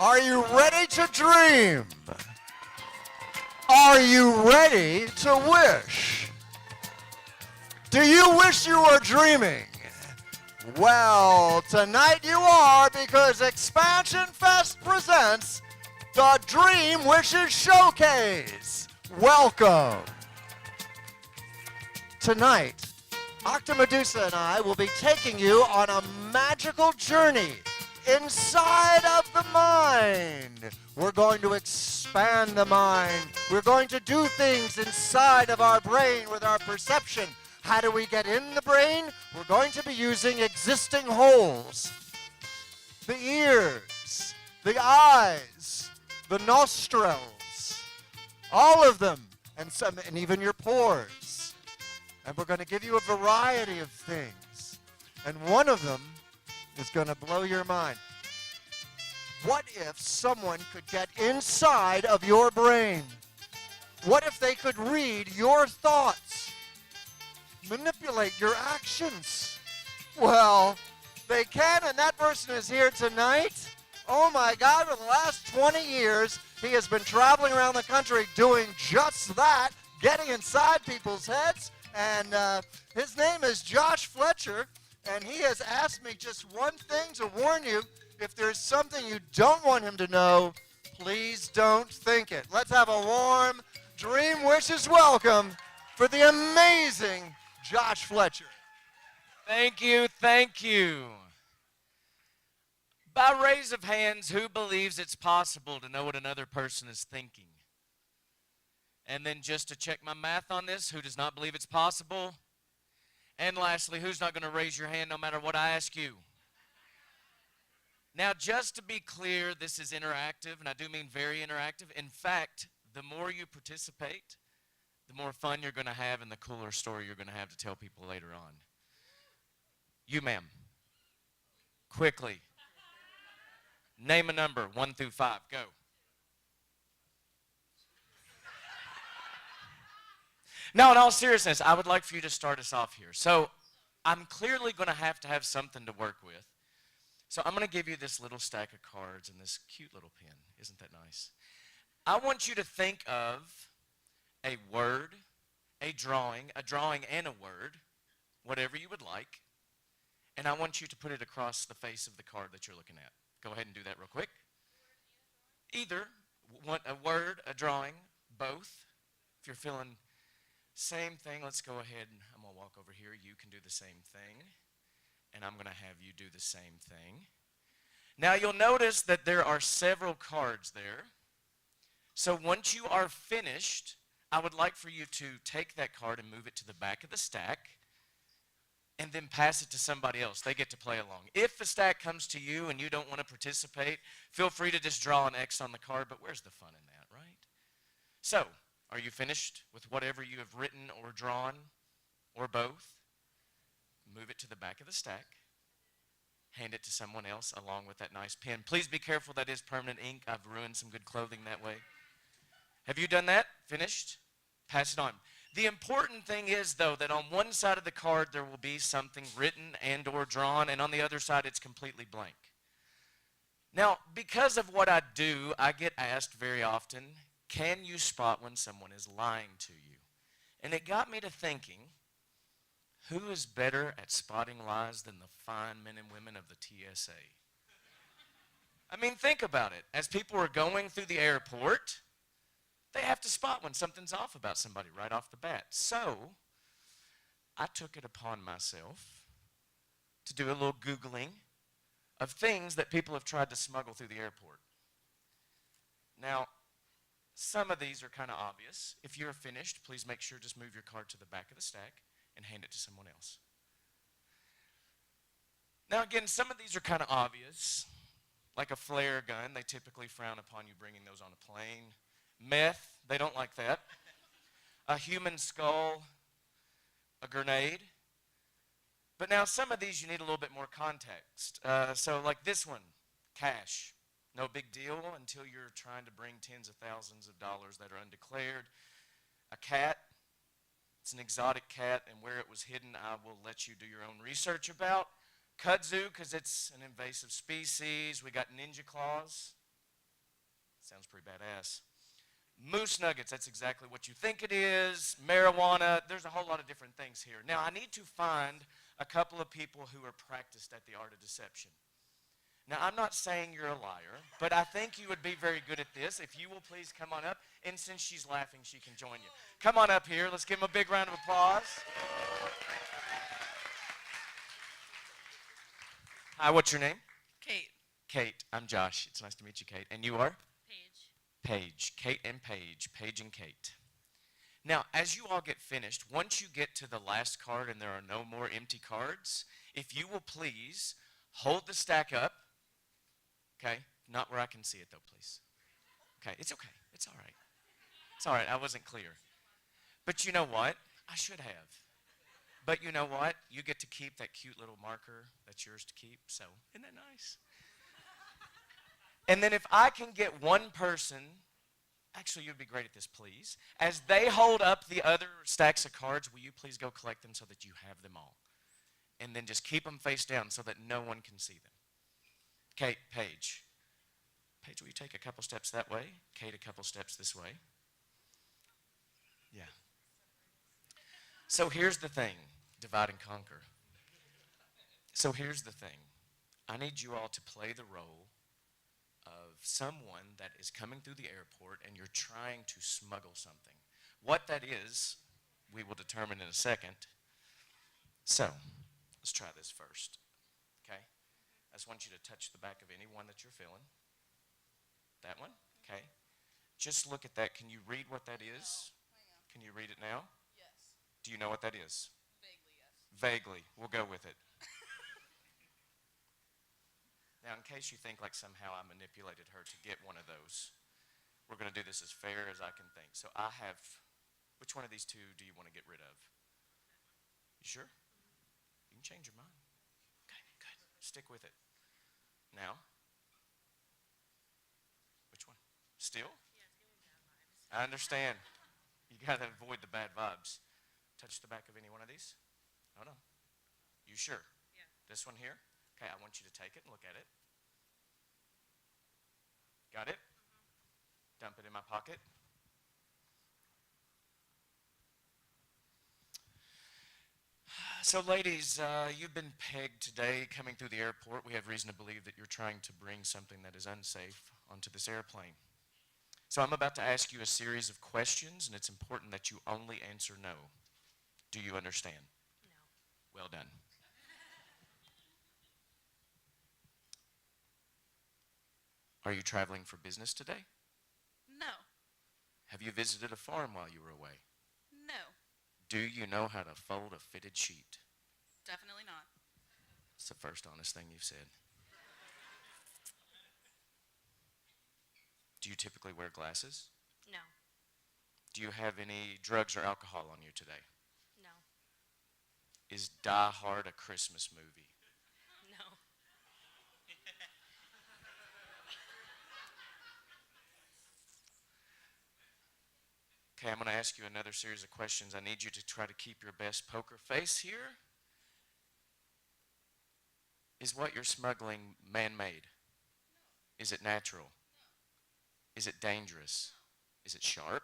Are you ready to dream? Are you ready to wish? Do you wish you were dreaming? Well, tonight you are, because Expansion Fest presents the Dream Wishes Showcase. Welcome. Tonight, Octamedusa and I will be taking you on a magical journey inside of the mind. We're going to expand the mind. We're going to do things inside of our brain with our perception. How do we get in the brain? We're going to be using existing holes. The ears, the eyes, the nostrils, all of them, and even your pores. And we're going to give you a variety of things. And one of them is going to blow your mind. What if someone could get inside of your brain? What if they could read your thoughts? Manipulate your actions? Well, they can, and that person is here tonight. Oh my God, for the last 20 years, he has been traveling around the country doing just that, getting inside people's heads, and his name is Josh Fletcher, and he has asked me just one thing to warn you. If there's something you don't want him to know, please don't think it. Let's have a warm Dream Wishes welcome for the amazing Josh Fletcher. Thank you, thank you. By raise of hands, who believes it's possible to know what another person is thinking? And then just to check my math on this, who does not believe it's possible? And lastly, who's not going to raise your hand no matter what I ask you? Now, just to be clear, this is interactive, and I do mean very interactive. In fact, the more you participate, the more fun you're going to have and the cooler story you're going to have to tell people later on. You, ma'am. Quickly. Name a number, 1 through 5. Go. Now, in all seriousness, I would like for you to start us off here. So, I'm clearly going to have something to work with. So, I'm going to give you this little stack of cards and this cute little pen. Isn't that nice? I want you to think of a word, a drawing and a word, whatever you would like, and I want you to put it across the face of the card that you're looking at. Go ahead and do that real quick. Either a word, a drawing, both. If you're feeling same thing, let's go ahead and I'm going to walk over here. You can do the same thing, and I'm going to have you do the same thing. Now, you'll notice that there are several cards there. So once you are finished, I would like for you to take that card and move it to the back of the stack and then pass it to somebody else. They get to play along. If the stack comes to you and you don't want to participate, feel free to just draw an X on the card, but where's the fun in that, right? So, are you finished with whatever you have written or drawn or both? Move it to the back of the stack. Hand it to someone else along with that nice pen. Please be careful, that is permanent ink. I've ruined some good clothing that way. Have you done that? Finished? Pass it on. The important thing is, though, that on one side of the card there will be something written and or drawn, and on the other side it's completely blank. Now, because of what I do, I get asked very often, can you spot when someone is lying to you? And it got me to thinking, who is better at spotting lies than the fine men and women of the TSA? I mean, think about it. As people are going through the airport, they have to spot when something's off about somebody right off the bat. So, I took it upon myself to do a little Googling of things that people have tried to smuggle through the airport. Now, some of these are kind of obvious. If you're finished, please make sure just move your card to the back of the stack and hand it to someone else. Now, again, some of these are kind of obvious, like a flare gun. They typically frown upon you bringing those on a plane. Meth, they don't like that. A human skull, a grenade. But now some of these you need a little bit more context. So like this one, cash. No big deal until you're trying to bring tens of thousands of dollars that are undeclared. A cat, it's an exotic cat, and where it was hidden I will let you do your own research about. Kudzu, because it's an invasive species. We got ninja claws. Sounds pretty badass. Moose nuggets, that's exactly what you think it is. Marijuana, there's a whole lot of different things here. Now, I need to find a couple of people who are practiced at the art of deception. Now, I'm not saying you're a liar, but I think you would be very good at this. If you will please come on up, and since she's laughing, she can join you. Come on up here. Let's give them a big round of applause. Hi, what's your name? Kate. Kate. I'm Josh. It's nice to meet you, Kate. And you are? Paige. Paige. Kate and Paige. Paige and Kate. Now, as you all get finished, once you get to the last card and there are no more empty cards, if you will please hold the stack up. Okay? Not where I can see it, though, please. Okay, it's okay. It's all right. It's all right. I wasn't clear. But you know what? I should have. But you know what? You get to keep that cute little marker that's yours to keep. So, isn't that nice? And then if I can get one person, actually, you'd be great at this, please. As they hold up the other stacks of cards, will you please go collect them so that you have them all? And then just keep them face down so that no one can see them. Kate, Paige. Paige, will you take a couple steps that way? Kate, a couple steps this way. Yeah. So here's the thing. Divide and conquer. So here's the thing. I need you all to play the role of someone that is coming through the airport and you're trying to smuggle something. What that is, we will determine in a second. So, let's try this first. Okay? I just want you to touch the back of any one that you're feeling. That one? Okay. Just look at that. Can you read what that is? Can you read it now? Yes. Do you know what that is? Vaguely, yes. Vaguely. We'll go with it. Now, in case you think like somehow I manipulated her to get one of those, we're going to do this as fair as I can think. So I have, which one of these two do you want to get rid of? You sure? You can change your mind. Okay, good. Stick with it. Now, which one? Still? Yeah, it's giving bad vibes. I understand. You got to avoid the bad vibes. Touch the back of any one of these? Oh, no. You sure? Yeah. This one here? Okay, I want you to take it and look at it. Got it? Dump it in my pocket. So, ladies, you've been pegged today coming through the airport. We have reason to believe that you're trying to bring something that is unsafe onto this airplane. So I'm about to ask you a series of questions, and it's important that you only answer no. Do you understand? No. Well done. Are you traveling for business today? No. Have you visited a farm while you were away? No. Do you know how to fold a fitted sheet? Definitely not. It's the first honest thing you've said. Do you typically wear glasses? No. Do you have any drugs or alcohol on you today? No. Is Die Hard a Christmas movie? No. Okay, I'm going to ask you another series of questions. I need you to try to keep your best poker face here. Is what you're smuggling man-made? Is it natural? Is it dangerous? Is it sharp?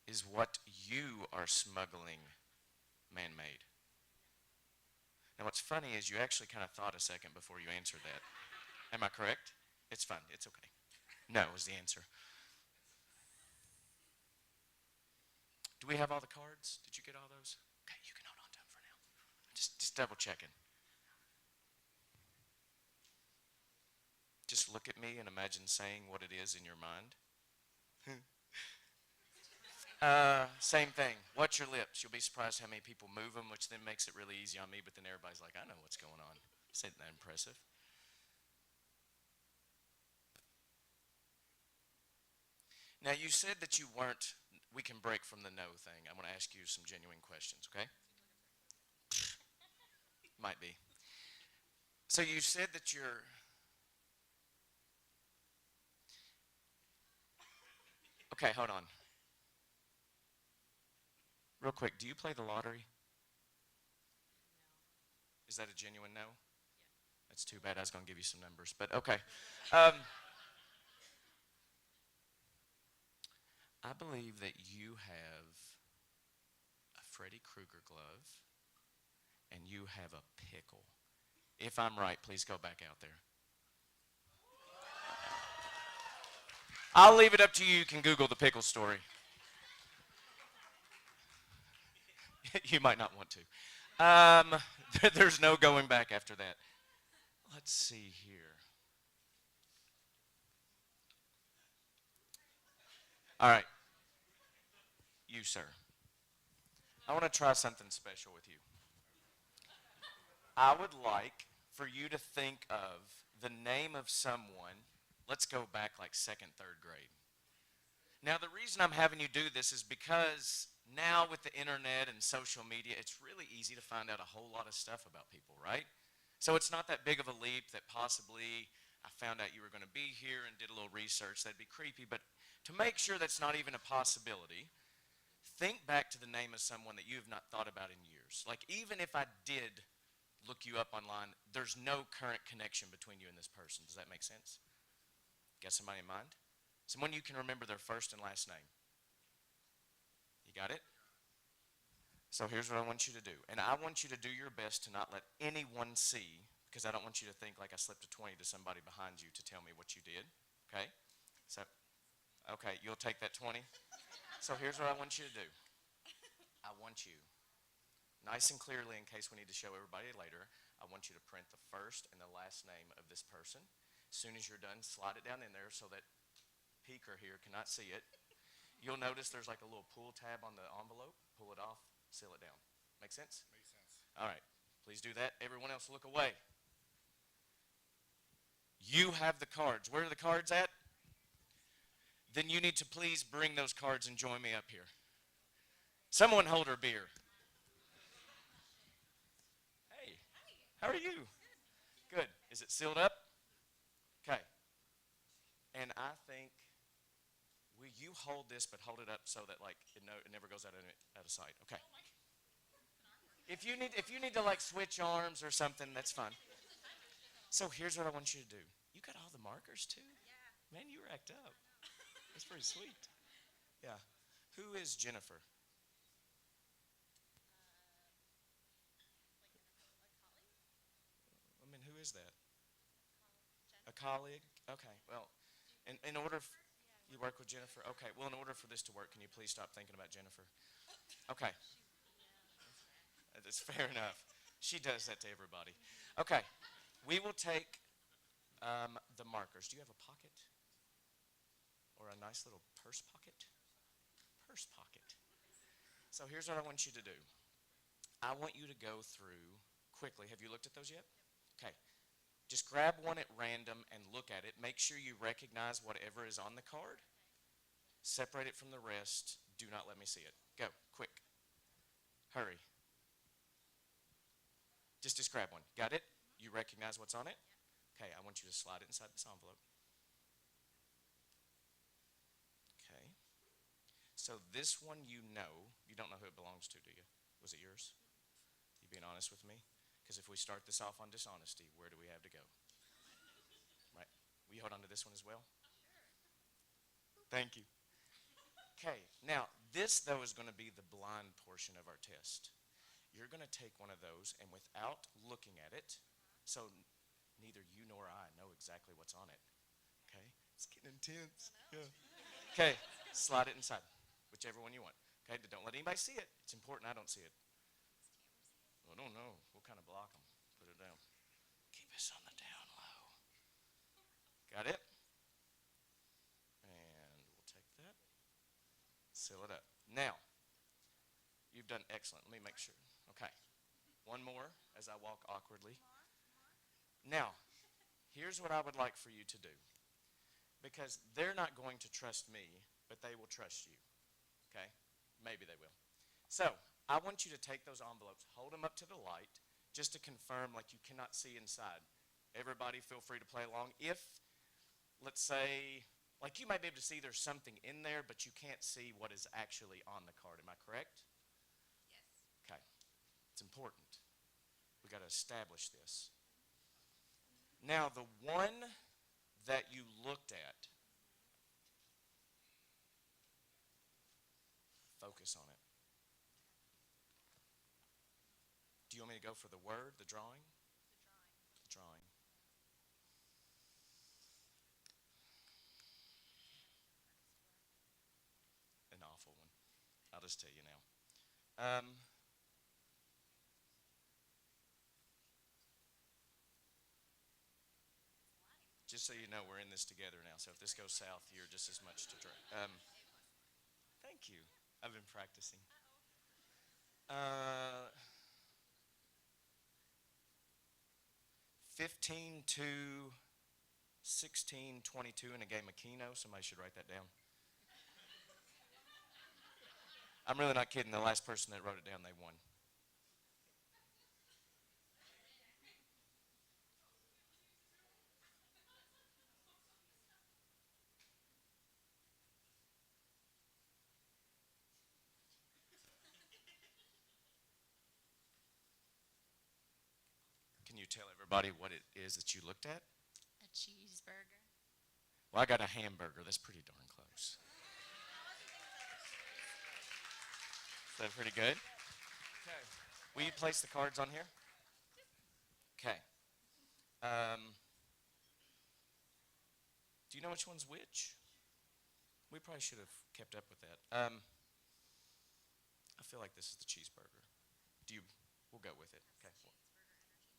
Is what you are smuggling man-made? Now, what's funny is you actually kind of thought a second before you answered that. Am I correct? It's fine. It's okay. No is the answer. Do we have all the cards? Did you get all those? Okay, you can hold on to them for now. Just double checking. Just look at me and imagine saying what it is in your mind. Same thing. Watch your lips. You'll be surprised how many people move them, which then makes it really easy on me, but then everybody's like, I know what's going on. Isn't that impressive? Now, you said that you weren't, we can break from the no thing. I'm going to ask you some genuine questions, okay? Might be. So you said that you're, okay, hold on. Real quick, do you play the lottery? No. Is that a genuine no? Yeah. That's too bad. I was going to give you some numbers, but okay. Um, I believe that you have a Freddy Krueger glove and you have a pickle. If I'm right, please go back out there. I'll leave it up to you. You can Google the pickle story. You might not want to. There's no going back after that. Let's see here. All right. You, sir. I want to try something special with you. I would like for you to think of the name of someone. Let's go back like second, third grade. Now, the reason I'm having you do this is because now with the internet and social media, it's really easy to find out a whole lot of stuff about people, right? So it's not that big of a leap that possibly I found out you were going to be here and did a little research. That'd be creepy. But to make sure that's not even a possibility, think back to the name of someone that you have not thought about in years. Like, even if I did look you up online, there's no current connection between you and this person. Does that make sense? Got somebody in mind? Someone you can remember their first and last name. You got it? So here's what I want you to do. And I want you to do your best to not let anyone see, because I don't want you to think like I slipped a 20 to somebody behind you to tell me what you did. Okay? So, okay, you'll take that 20? So here's what I want you to do. I want you, nice and clearly, in case we need to show everybody later, I want you to print the first and the last name of this person. As soon as you're done, slide it down in there so that peeker here cannot see it. You'll notice there's like a little pull tab on the envelope. Pull it off, seal it down. Make sense? Makes sense. All right. Please do that. Everyone else look away. You have the cards. Where are the cards at? Then you need to please bring those cards and join me up here. Someone hold her beer. Hey, how are you? Good. Is it sealed up? Okay. And I think, will you hold this, but hold it up so that like it never goes out of sight? Okay. If you need to like switch arms or something, that's fine. So here's what I want you to do. You got all the markers too? Yeah. Man, you racked up. That's pretty sweet. Yeah. Who is Jennifer? I mean, who is that? A colleague? Okay. Well, in order, you work with Jennifer? Okay. Well, in order for this to work, can you please stop thinking about Jennifer? Okay. That's fair enough. She does that to everybody. Okay. We will take the markers. Do you have a pocket? Or a nice little purse pocket? Purse pocket. So here's what I want you to do. I want you to go through quickly. Have you looked at those yet? Okay. Just grab one at random and look at it. Make sure you recognize whatever is on the card. Separate it from the rest. Do not let me see it. Go, quick. Hurry. Just grab one. Got it? You recognize what's on it? Okay, I want you to slide it inside this envelope. Okay. So this one you don't know who it belongs to, do you? Was it yours? You being honest with me? Because if we start this off on dishonesty, where do we have to go? Right. Will you hold on to this one as well? Thank you. Okay, now this though is going to be the blind portion of our test. You're going to take one of those and without looking at it, so neither you nor I know exactly what's on it. Okay, it's getting intense. Yeah. Okay, slide it inside, whichever one you want. Okay, don't let anybody see it. It's important I don't see it. I don't know. We'll kind of block them. Put it down. Keep us on the down low. Got it? And we'll take that. Seal it up. Now, you've done excellent. Let me make sure. Okay. One more as I walk awkwardly. Now, here's what I would like for you to do. Because they're not going to trust me, but they will trust you. Okay? Maybe they will. So, I want you to take those envelopes, hold them up to the light, just to confirm like you cannot see inside. Everybody feel free to play along. If, let's say, like you might be able to see there's something in there, but you can't see what is actually on the card. Am I correct? Yes. Okay. It's important. We got to establish this. Now, the one that you looked at, focus on it. Do you want me to go for the word, the drawing? The drawing. An awful one. I'll just tell you now. Just so you know, we're in this together now. So if this goes south, you're just as much to drink. Thank you. I've been practicing. 15 to 16:22 in a game of Keno. Somebody should write that down. I'm really not kidding. The last person that wrote it down, they won. Can you tell everybody what it is that you looked at? A cheeseburger. Well, I got a hamburger. That's pretty darn close. Is that pretty good? Okay. Will you place the cards on here? Okay. Do you know which one's which? We probably should have kept up with that. I feel like this is the cheeseburger. We'll go with it. Okay.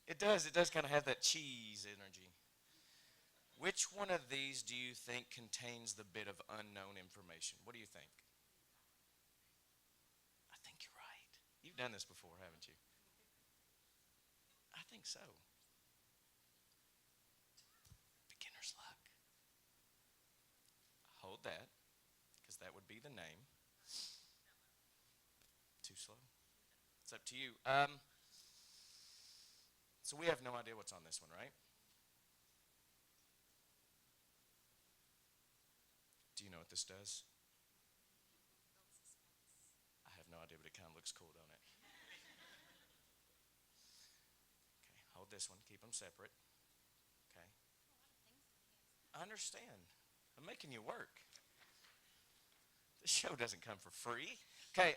It does kind of have that cheese energy. Which one of these do you think contains the bit of unknown information? What do you think? I think you're right. You've done this before, haven't you? I think so. Beginner's luck. Hold that, because that would be the name. Too slow? It's up to you. So we have no idea what's on this one, right? Do you know what this does? I have no idea, but it kind of looks cool, don't it? Okay, hold this one. Keep them separate. Okay. I understand. I'm making you work. This show doesn't come for free. Okay,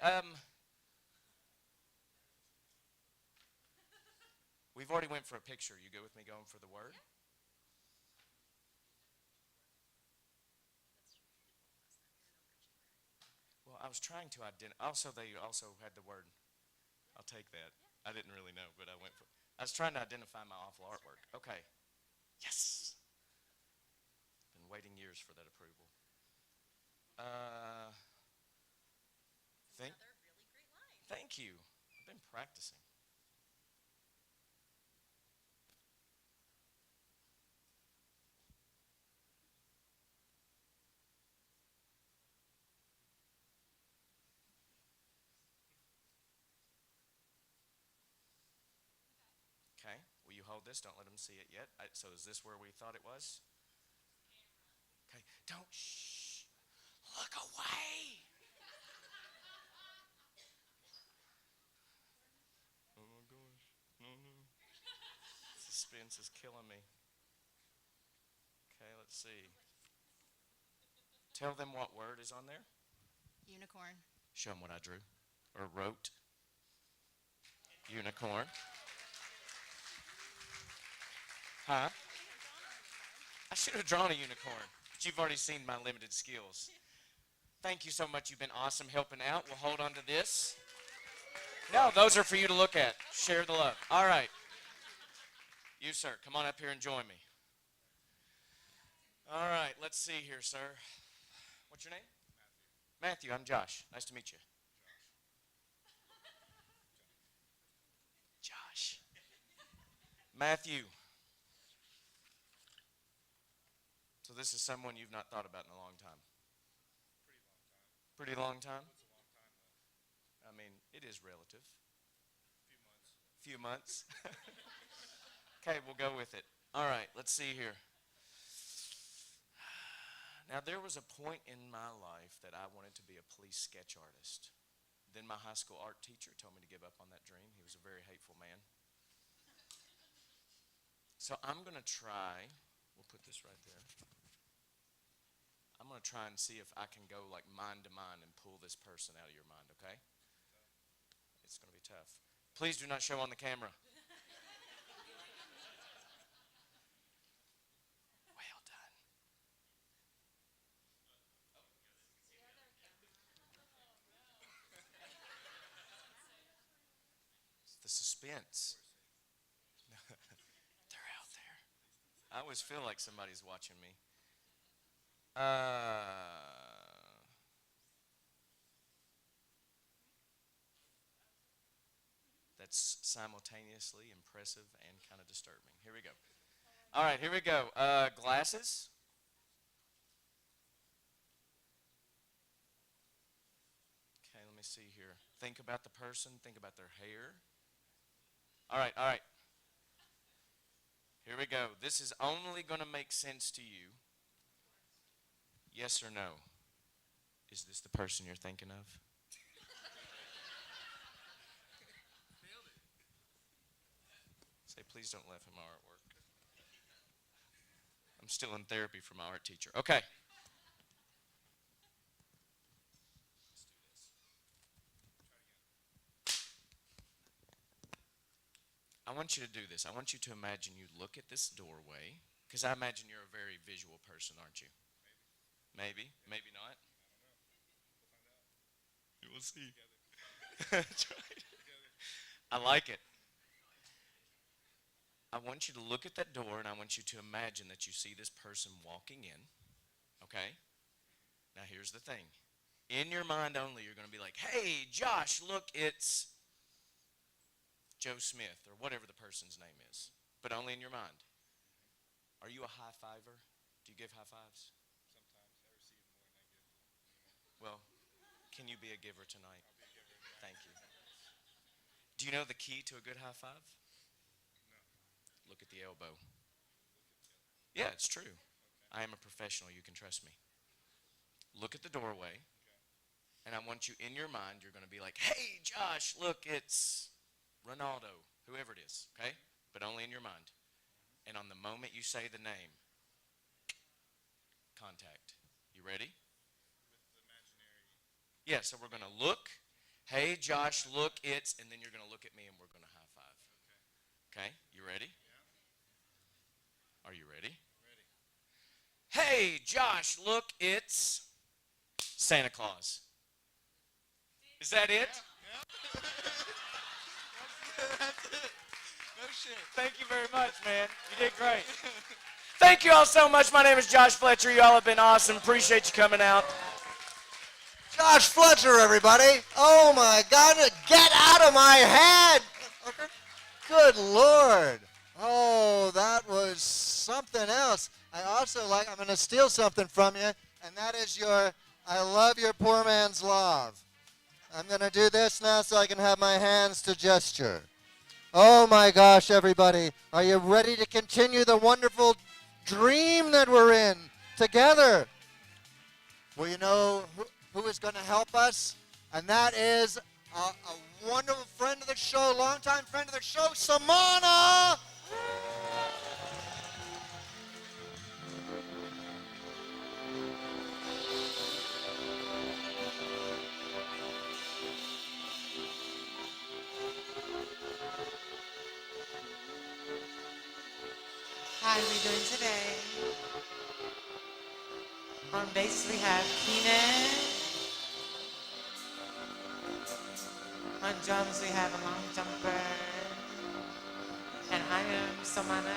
we've already went for a picture. You good with me going for the word? Well, I was trying to identify. Also, they also had the word. I'll take that. I didn't really know, but I went for. I was trying to identify my awful artwork. Okay. Yes. Been waiting years for that approval. Thank. Another really great line. Thank you. I've been practicing. Okay. Will you hold this? Don't let them see it yet. So is this where we thought it was? Okay. Don't. Shh. Look away. Oh my gosh. No, no. Suspense is killing me. Okay, let's see. Tell them what word is on there. Unicorn. Show them what I drew or wrote. Unicorn. Huh? I should have drawn a unicorn, but you've already seen my limited skills. Thank you so much. You've been awesome helping out. We'll hold on to this. No, those are for you to look at. Share the love. All right. You, sir, come on up here and join me. All right, let's see here, sir. What's your name? Matthew. I'm Josh. Nice to meet you. Josh. Matthew. So this is someone you've not thought about in a long time. Pretty long time? I mean, it is relative. Few months. Okay, we'll go with it. All right, let's see here. Now, there was a point in my life that I wanted to be a police sketch artist. Then my high school art teacher told me to give up on that dream. He was a very hateful man. So I'm going to try, we'll put this right there. I'm going to try and see if I can go like mind to mind and pull this person out of your mind, okay? It's going to be tough. Please do not show on the camera. Well done. It's the suspense. They're out there. I always feel like somebody's watching me. That's simultaneously impressive and kind of disturbing. Here we go. All right, here we go. Glasses. Okay, let me see here. Think about the person. Think about their hair. All right, all right. Here we go. This is only going to make sense to you. Yes or no? Is this the person you're thinking of? Say, please don't laugh at my artwork. I'm still in therapy for my art teacher. Okay. Let's do this. I want you to do this. I want you to imagine you look at this doorway, because I imagine you're a very visual person, aren't you? Maybe. Maybe not. You will see. That's right. I like it. I want you to look at that door, and I want you to imagine that you see this person walking in, okay? Now, here's the thing. In your mind only, you're going to be like, hey, Josh, look, it's Joe Smith, or whatever the person's name is, but only in your mind. Are you a high fiver? Do you give high fives? Sometimes I receive more than I give. Well, can you be a giver tonight? Thank you. Do you know the key to a good high five? Look at the elbow. Yeah, it's true. I am a professional. You can trust me. Look at the doorway, and I want you in your mind, you're going to be like, hey, Josh, look, it's Ronaldo, whoever it is, okay? But only in your mind. And on the moment you say the name, contact. You ready? With the imaginary. Yeah, so we're going to look. Hey, Josh, look, it's, and then you're going to look at me, and we're going to high five. Okay, you ready? Are you ready? Ready. Hey, Josh, look, it's Santa Claus. Is that it? Yeah. That's it. No shit. Thank you very much, man. You did great. Thank you all so much. My name is Josh Fletcher. You all have been awesome. Appreciate you coming out. Josh Fletcher, everybody. Oh, my God. Get out of my head. Good Lord. Oh, that was something else. I'm going to steal something from you, and that is I love your poor man's love. I'm going to do this now so I can have my hands to gesture. Oh, my gosh, everybody. Are you ready to continue the wonderful dream that we're in together? Well, you know who is going to help us? And that is a wonderful friend of the show, longtime friend of the show, Samana. How are we doing today? On bass we have Keenan. On drums we have a long jumper. And I am Samana.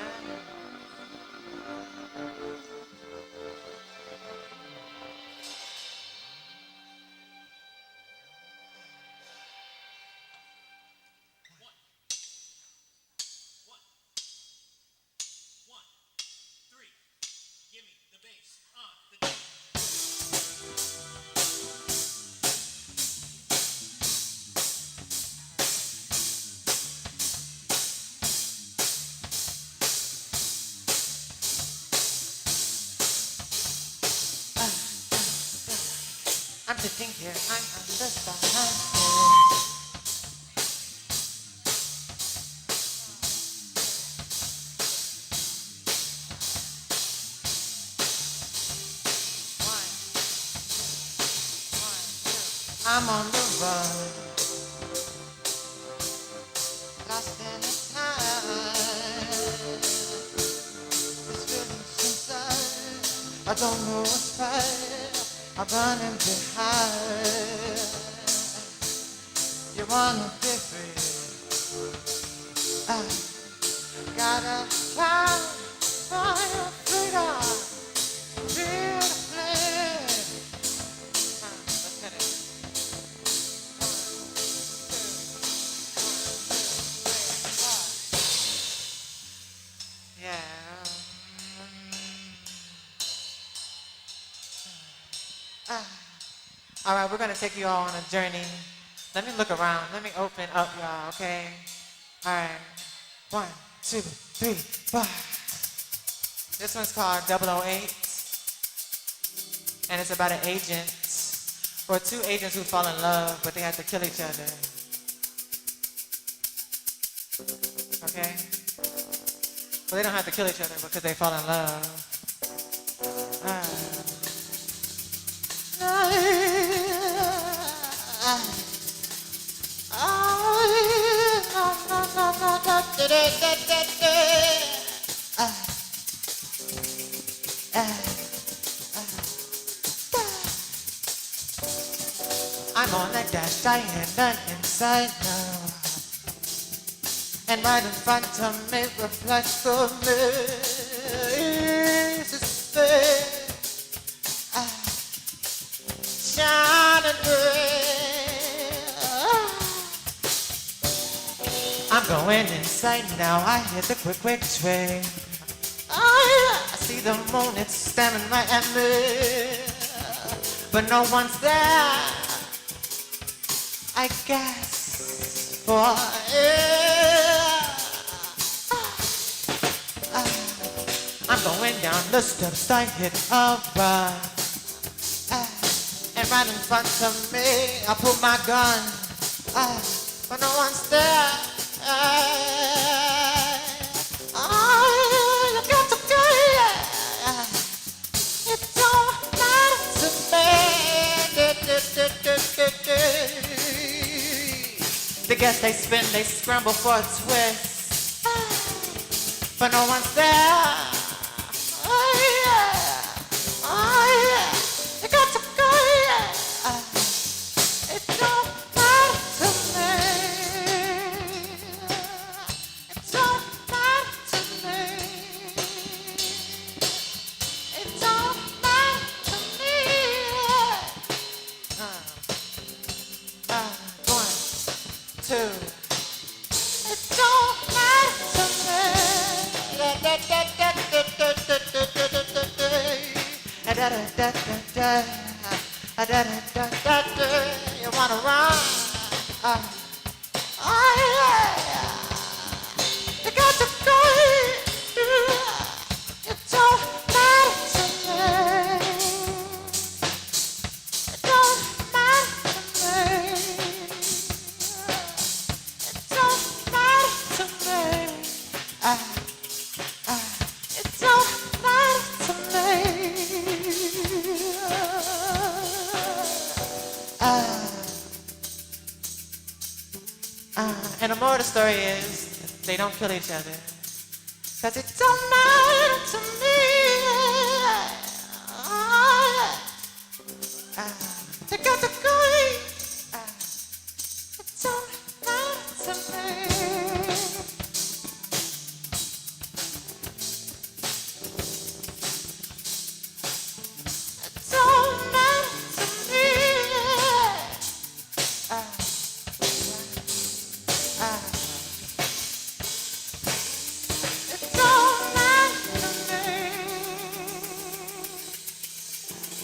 I'm sitting here, I'm on the side. I'm on the run, lost in the time. This feeling's inside, I don't know what's right. I'm running behind. You wanna be free? I gotta fight for your freedom. Feel the flame. Let's hit it. Yeah. All right, we're gonna take you all on a journey. Let me look around. Let me open up, y'all. Okay. All right. 1, 2, 3, 4. This one's called 008, and it's about an agent or two agents who fall in love, but they have to kill each other. Okay. Well, they don't have to kill each other because they fall in love. I'm on that dash, I ain't none inside now. And right in front of me reflects the Mississippi. Shining bright. I'm going inside now, I hit the quick train. I see the moon, it's staring right at me. But no one's there, I guess, for air. I'm going down the steps, I hit a run. And right in front of me, I pull my gun. But no one's there. You got to go, yeah. It don't matter to me. The gas they spin, they scramble for a twist. But no one's there. Oh yeah. You got to go, yeah. It don't matter to me. It don't matter to me. It don't matter to me. 1, 2. It don't matter to me. You wanna run? Oh yeah. You got to go. It don't matter to me. It don't matter to me. It don't matter to me. It don't matter to me. And the moral of the story is they don't kill each other. Cause it don't matter to me. They got to go. It don't matter to me. It don't matter to me. It don't matter to me.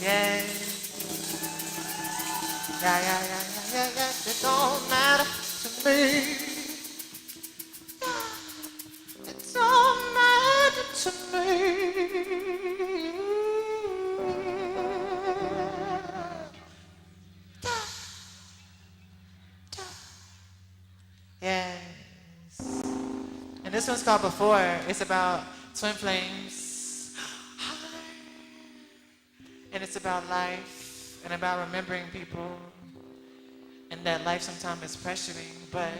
Yeah. It don't matter to me. It don't matter to me. Yes. And this one's called Before. It's about twin flames. And it's about life and about remembering people and that life sometimes is pressuring, but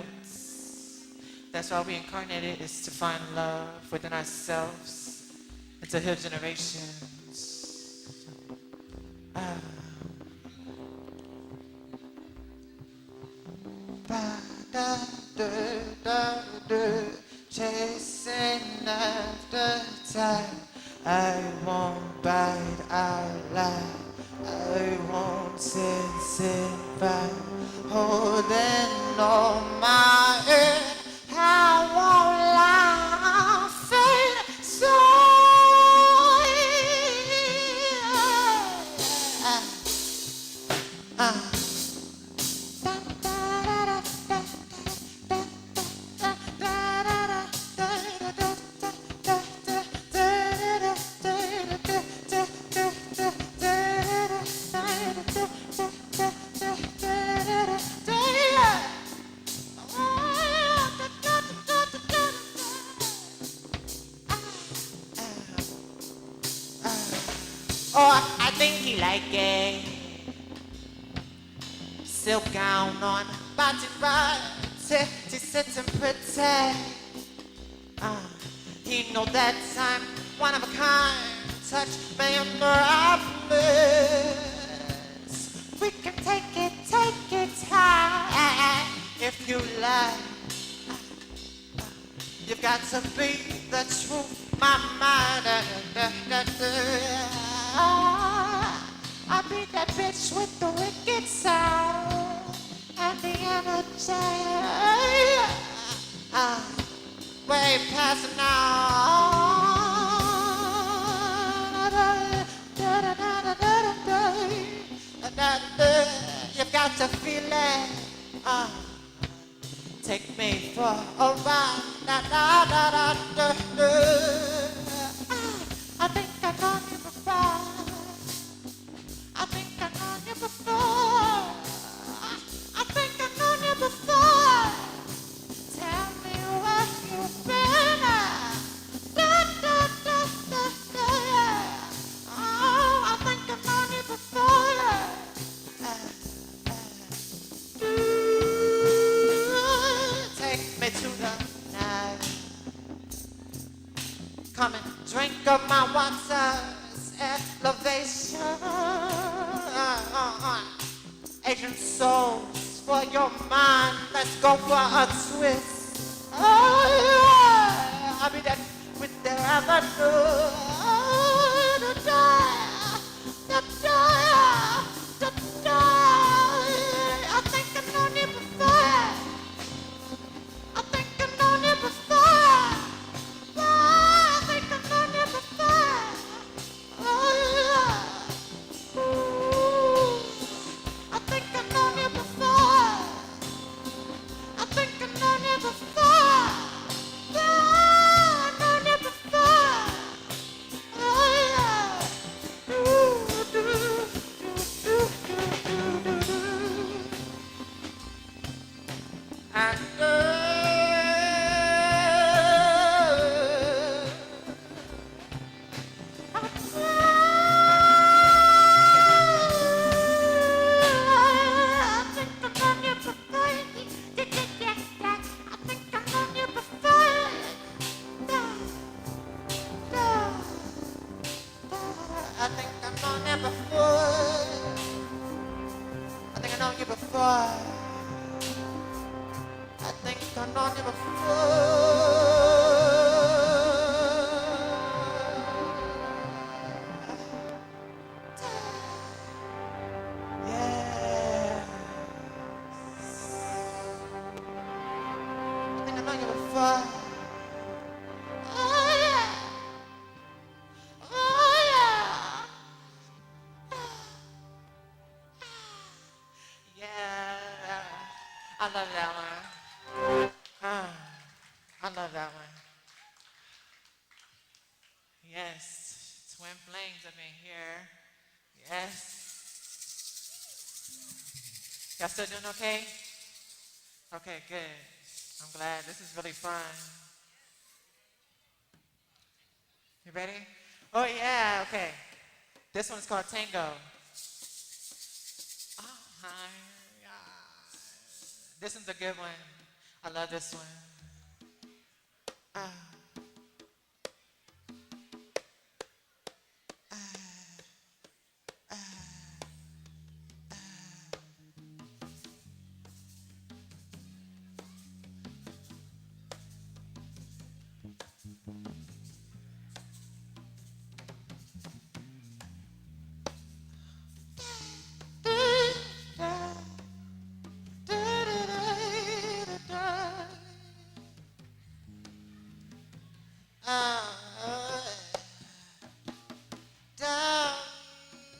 that's why we incarnated, is to find love within ourselves and to heal generations. Ah. Chasing after time, I won't bite out loud. I won't sit back, holding on my head. I won't laugh and oh, I think he like it. Silk gown on, body right, to sit and pretend. He know that I'm one of a kind, touch me under our bliss. We can take it high if you like. You've got to be the truth, my mind. I'll be that bitch with the wicked sound and the energy. Way past now. You've got to feel it. Take me for a ride. I think I know you before. I think I know you before. I think I know you before. Tell me where you've been. Oh, I think I know you before. Take me to the night. Come and drink of my water's elevation. Asian souls for your mind. Let's go for a twist. Oh, yeah. I'll be there with the avenue. I think I know you before. I think I know you before. I think I know you before. Oh, yeah. Ooh. I think I know you before. I think I know you before. Yeah, I know you before. Oh, yeah. Ooh, do, do, do, do, do, do. And I think I've known you before. I think I've known you before. I think I've known you before. Yeah. I think I've known you before. Oh yeah. Oh yeah. Yeah. I love that one. I love that one. Yes. Twin flames up in here. Yes. Y'all still doing okay? Okay, good. I'm glad. This is really fun. You ready? Oh yeah, okay. This one's called Tango. Oh, hi. This one's a good one. I love this one.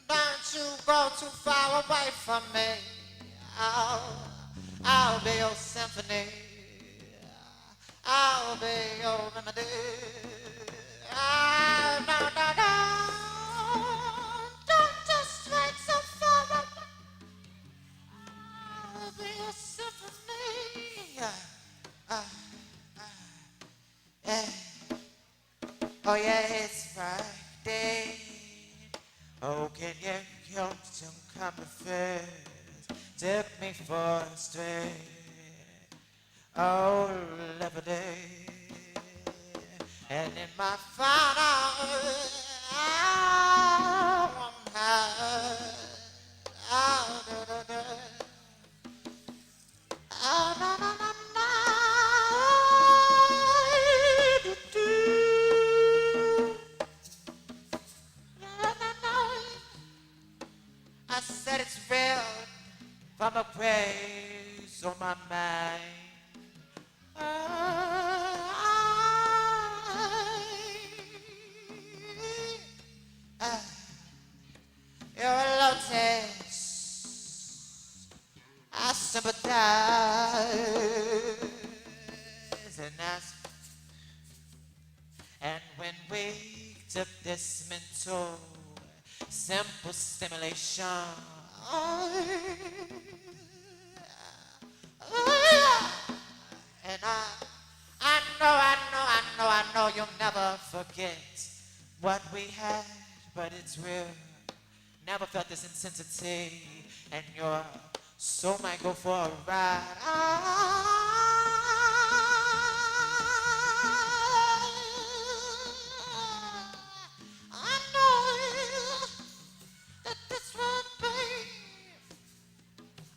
Don't you go too far away from me. I'll be your symphony. I'll be your remedy. No, no, no. Don't just stray so far away. I'll be your symphony. Yeah. Oh yeah, it's Friday. Oh, can you come to come first? Took me for a stray. Oh, every day. And in my final hour, oh, da, da, da. Oh, no, no, no, no. Do, do. No, no, no. I said it's real from a praise on my mind. You're a lotus. I sympathize and when we took this mental simple stimulation, and I know you'll never forget what we had, but it's real. Never felt this intensity, and your soul might go for a ride. I know that this will be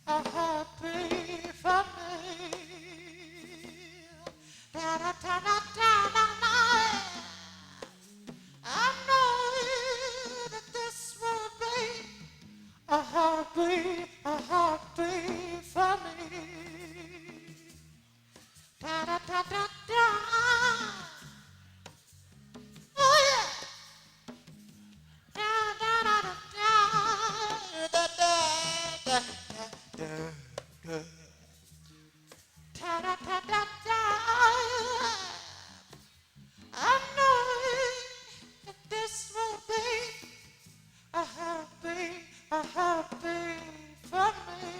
a heartbeat for me. Da, da, da, da, da, da, da. I know that this will be a heartbeat for me. Da, da, da, da, da. Oh yeah. Da, da, da, da, da. Da, da, da, da, da. Da, da, da, da, da. I know that this will be a heartbeat for me.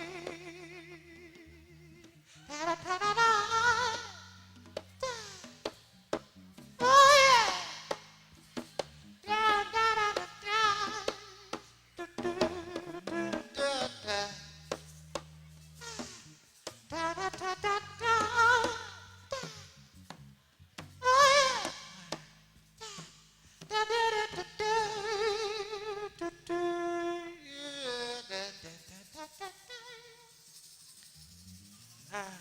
Da, da, da, da, da. Oh yeah. Da, da, da, da, da. Do, do, do, do, da. Da, da, da, da, da. Oh yeah. Da, da, da, da, da, do, do, yeah, da, da, da, da, da. Ah.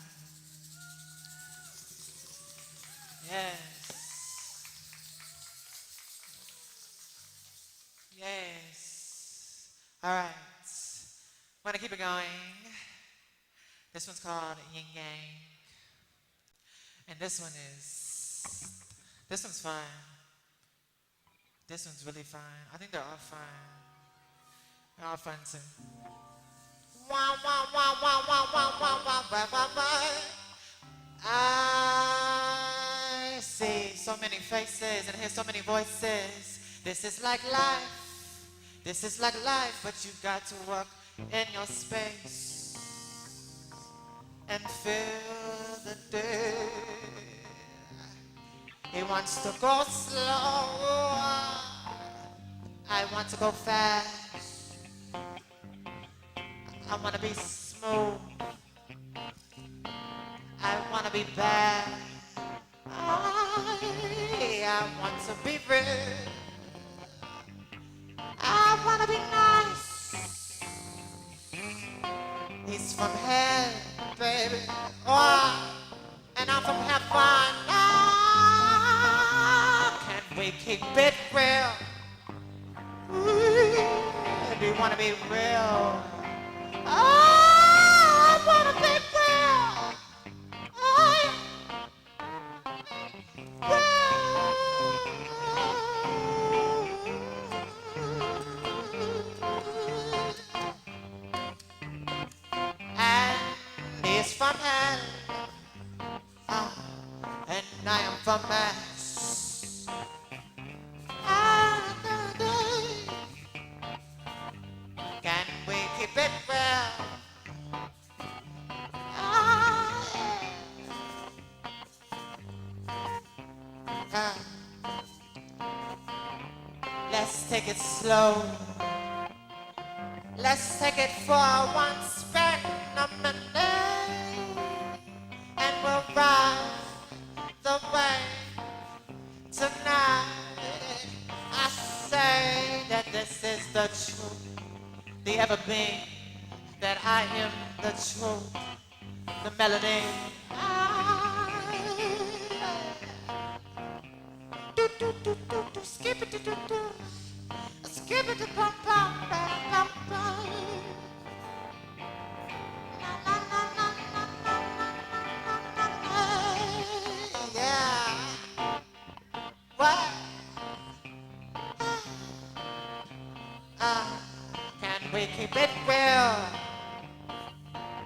Yes. Yes. All right. Want to keep it going. This one's called Yin Yang. And this one's fun. This one's really fun. I think they're all fun. They're all fun too. Wah, wah, wah, wah, wah, wah, wah, wah, wah, wah, wah. I see so many faces and hear so many voices. This is like life. This is like life, but you got to walk in your space and feel the day. He wants to go slow. I want to go fast. I want to be smooth. be bad. I want to be real. I wanna be nice. He's from hell, baby. Oh, and I'm from heaven. Oh, can we keep it real? Ooh, do you wanna be real? Oh, I wanna be real. Oh, and he's from hell, and I am from Mass. Can we keep it real? Let's take it slow. Let's take it for one spin a minute, and we'll ride the wave tonight. I say that this is the truth, the ever being, that I am the truth, the melody. Do do do do do, skip it do do do, skip it do pum pum pum pum pum. La la la la la la la la. Yeah. What? Can we keep it real?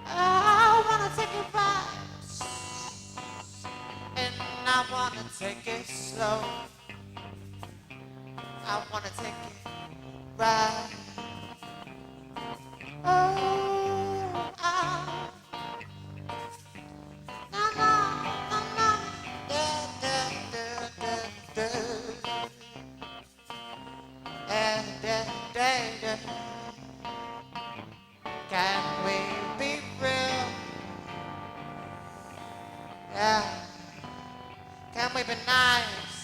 I wanna take it fast, and I wanna take it slow. I wanna take it right. Oh, na na na na, da da da da da, da da da. Can we be real? Yeah. Can we be nice?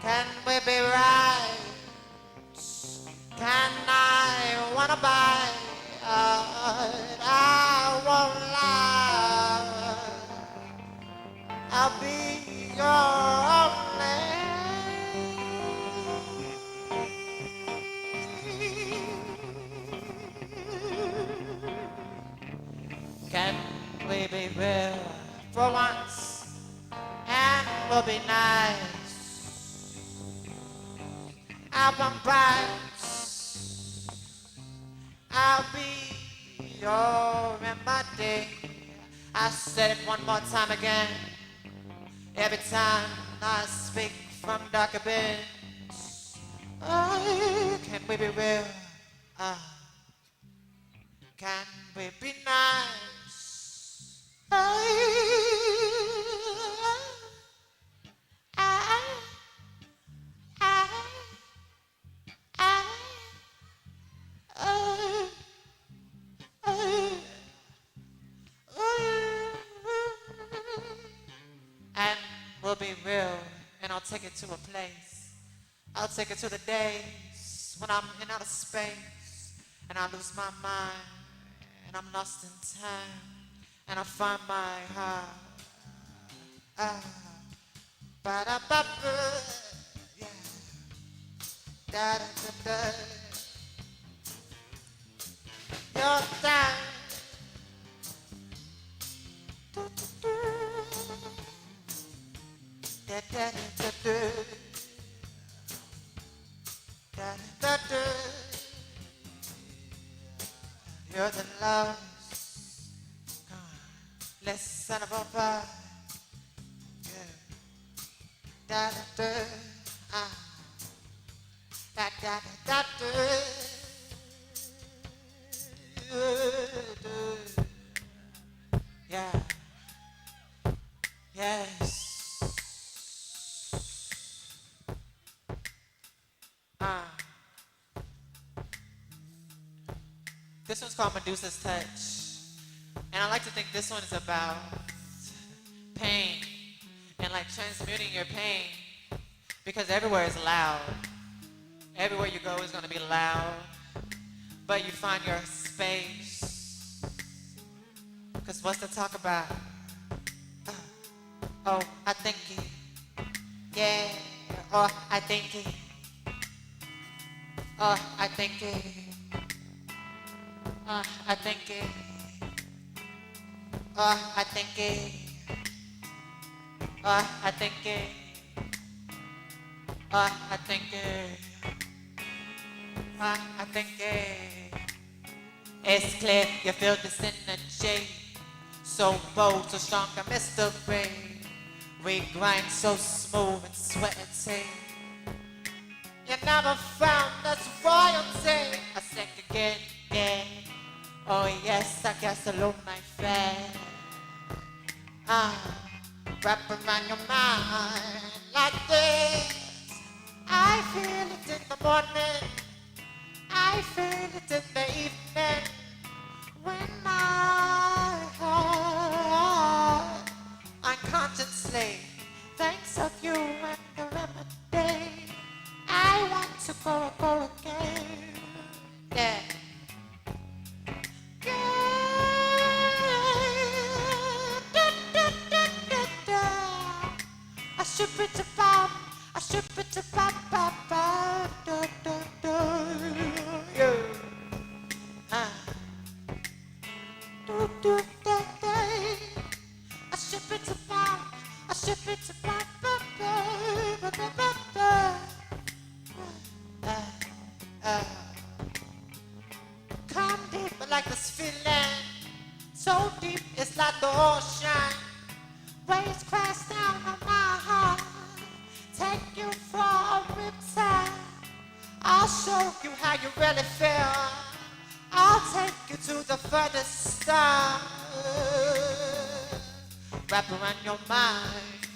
Can we be right? Can I wanna buy? I won't lie. I'll be your only. Can we be real for once? And we'll be nice. I'll want bright. I'll be your remedy. I said it one more time again. Every time I speak from dark abyss. Oh, can we be real? Can we be nice? And we'll be real, and I'll take it to a place. I'll take it to the days when I'm in outer space, and I lose my mind, and I'm lost in time, and I find my heart. Ba-da-ba-ba, yeah. Da-da-da-da. Your time. Do-do-do. Da-da-da-da-da. Da-da-da-da. You're the lost, listen about vibe. Yeah. Da-da-da. Da-da-da-da-da. Yeah. Yes. This one's called Medusa's Touch. And I like to think this one is about pain and like transmuting your pain because everywhere is loud. Everywhere you go is gonna be loud, but you find your space. Cause what's to talk about? Oh, I think it. Yeah. Oh, I think it. Oh, I think it. Oh, I think it. Oh, I think it. Oh, I think it. Oh, I think it. Oh, I think it. It's clear you feel this energy. So bold, so strong, a mystery. We grind so smooth and sweaty. You never found us royalty. I think again, yeah. Oh yes, I guess I love my friend. Wrap around your mind like this. I feel it in the morning. I feel it in the evening. When my heart unconsciously thinks of you and the remedy. I want to go again. Yeah. I should be to pop, I should be to pop, pop, pop, do, do, do, yeah. Do, do, do, do. I should be to pop, I should be to pop, pop, pop, pop, pop, pop. Come deep like this feeling, so deep it's like the ocean. Waves crash down on my heart, take you for a riptide. I'll show you how you really feel. I'll take you to the furthest star. Wrap around your mind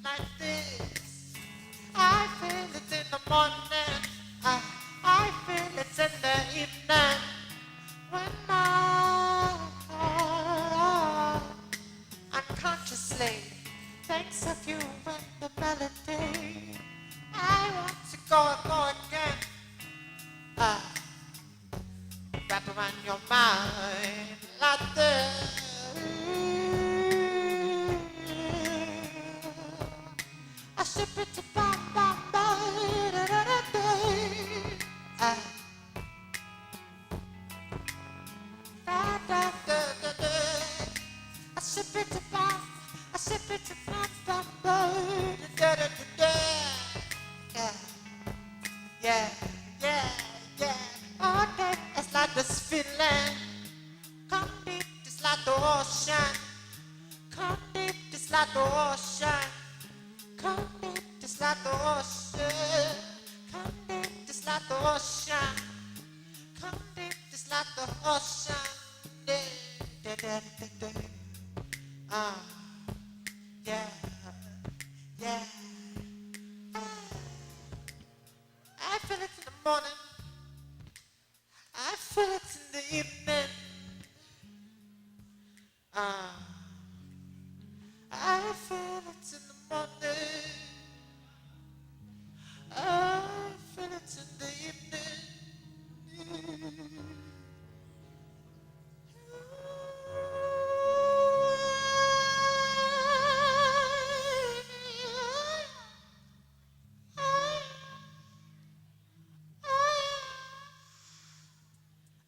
like this. I feel it in the morning. I feel it in the evening. When my heart unconsciously thinks of you and the melody. I want to go again. Wrap around your mind like this. I should be to bam bam bam da da da da. Da da da da da. I should be to bam. I should be to bam bam bam da da da da. Yeah. Yeah, yeah, yeah. All day it's like this feeling. Come deep, just like the ocean. Come deep, just like the ocean. Come deep, just like the ocean. Come deep, just like the ocean. Come deep, just like the ocean. Da, da, da, da, da. Yeah, yeah. I feel it in the morning. I feel it in the evening. I feel it in the morning. I feel it in the evening.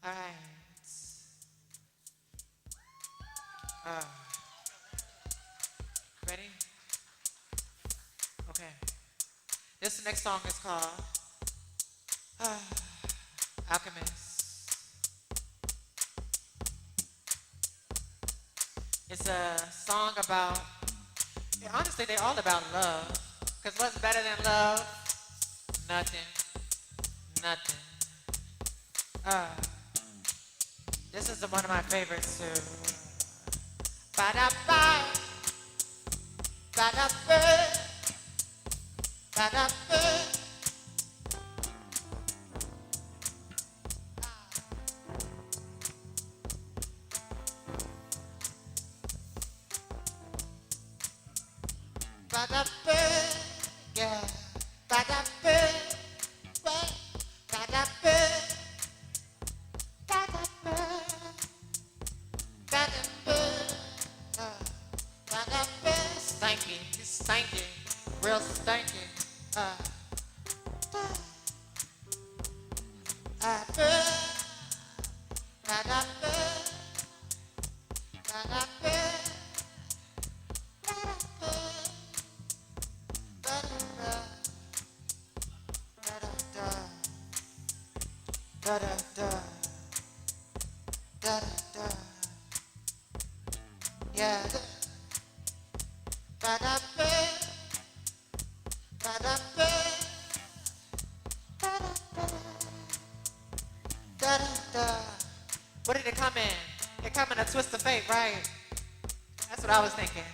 All right. Ready? Okay. This next song is called Alchemist. It's a song about, yeah, honestly, they're all about love. Because what's better than love? Nothing. Nothing. This is one of my favorites too. Ba-da-ba, ba-da-ba, ba-da-ba. yeah. Ba-da-ba, ba-da-ba, ba-da-ba, ba-da-ba, ba-da-ba. Stanky, it's stanky, real stanky. Ba-da-ba, ba-da-ba, ba-da-ba, ba-da-ba, ba-da-ba, da-da-da, da-da-da, da-da-da, yeah. Ba-da-ba, ba-da-ba, ba-da-ba, da-da-da. What did it come in? It come in a twist of fate, right? That's what I was thinking.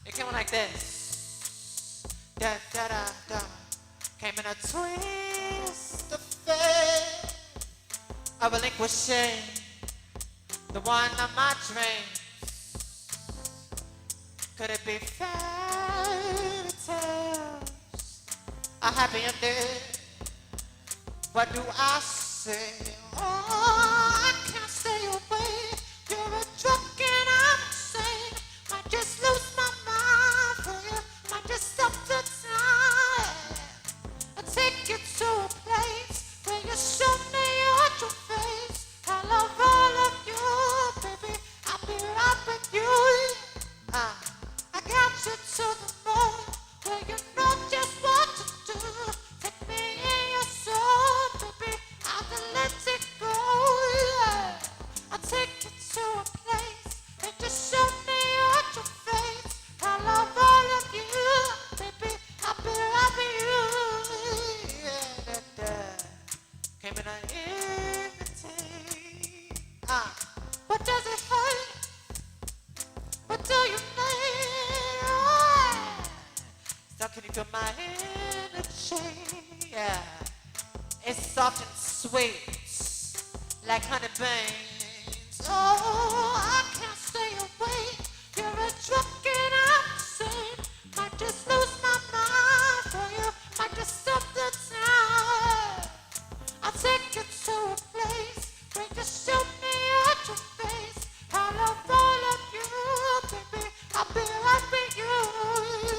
It came in like this. Da da da da. Came in a twist of fate. Of relinquishing the one on my dream. Could it be fairy tales? A happy ending? What do I say? Oh, I can't stay away. You're a drug and I'm insane. Might just lose my mind for you. Might just stop the time. I'll take you to a place where you show me your true face. I love all of you, baby. I'll be right with you. I got you to the moon where you know just what to do. Take me in your soul, baby. I'll let it go. Yeah. I'll take you to a place and just show me your true face. I love all of you, baby. I'll be right with you. Yeah, came in an invitation. What does it hurt? What do you need? So can you feel my energy? Yeah. It's soft and sweet, like honey beans. Oh, I can't stay away. You're a drug and I'm insane. Might just lose my mind for you. Might just stop the time. I'll take you to a place where you show me your true face. I love all of you, baby. I'll be right with you.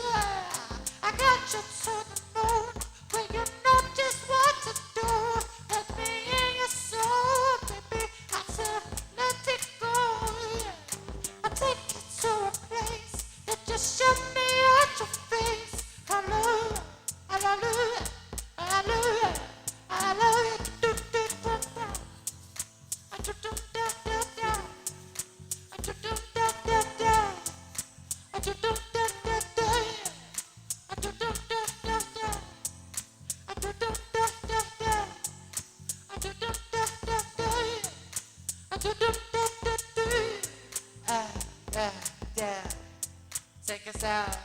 Yeah. I got you to the moon where you know just what to do. Let me in your soul, baby. I said, let it go. Yeah. I'll take you to a place that just show me your true face. Hallelujah, hallelujah, hallelujah, hallelujah. Do, do, do, do. Do, do, do, do, do. Do, do, do, do, do. Do, do, do, do, do. Do, do, do, do, do. Do, do, do, do, do. Do, do, do, do, do. Do, do, do, do, do. Yeah, yeah. Take us out,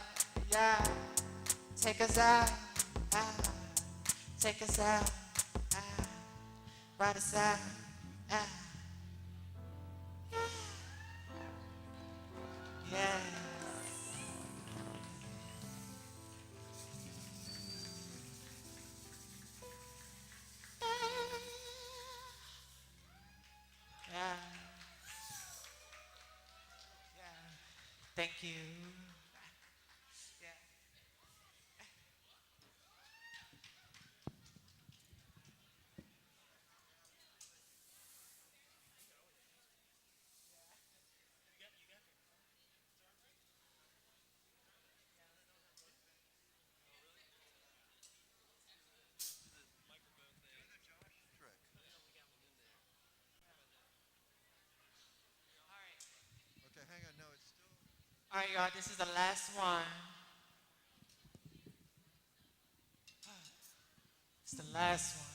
yeah. Take us out, take us out, ride us out, yeah. Yeah. Thank you. Okay, hang on. No, it's still. All right, y'all, this is the last one. It's the last one.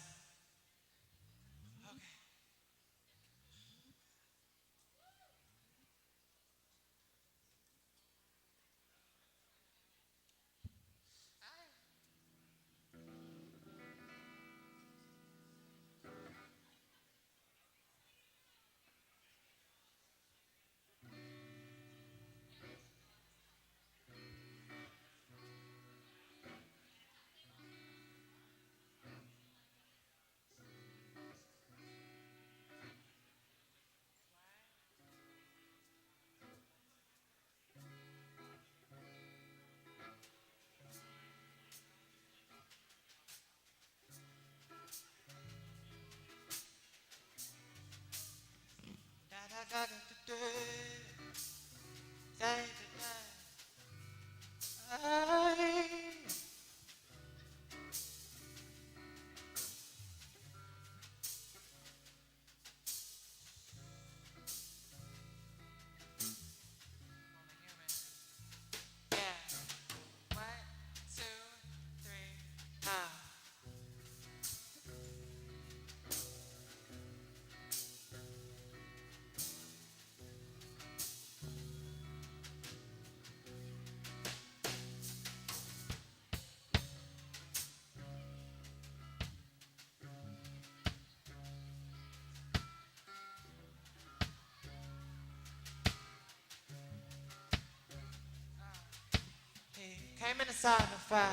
Came in a sign of fire.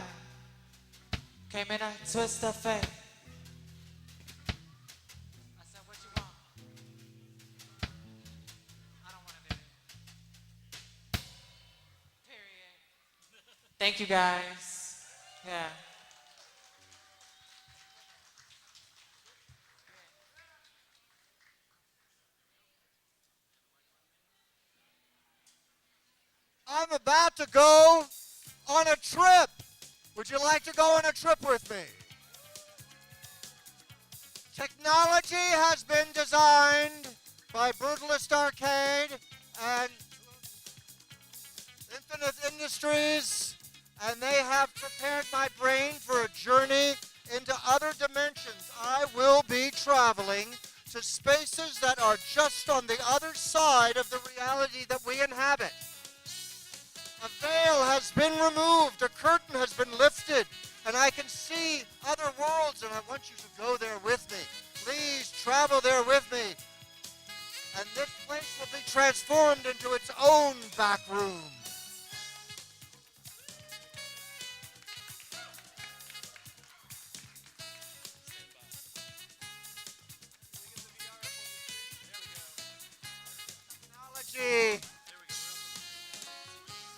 Came in a twist of fate. I said, what you want? I don't want to do it. Period. Thank you guys. Yeah. I'm about to go on a trip. Would you like to go on a trip with me? Technology has been designed by Brutalist Arcade and Infinite Industries, and they have prepared my brain for a journey into other dimensions. I will be traveling to spaces that are just on the other side of the reality that we inhabit. A veil has been removed, a curtain has been lifted, and I can see other worlds, and I want you to go there with me. Please travel there with me. And this place will be transformed into its own back room. Technology.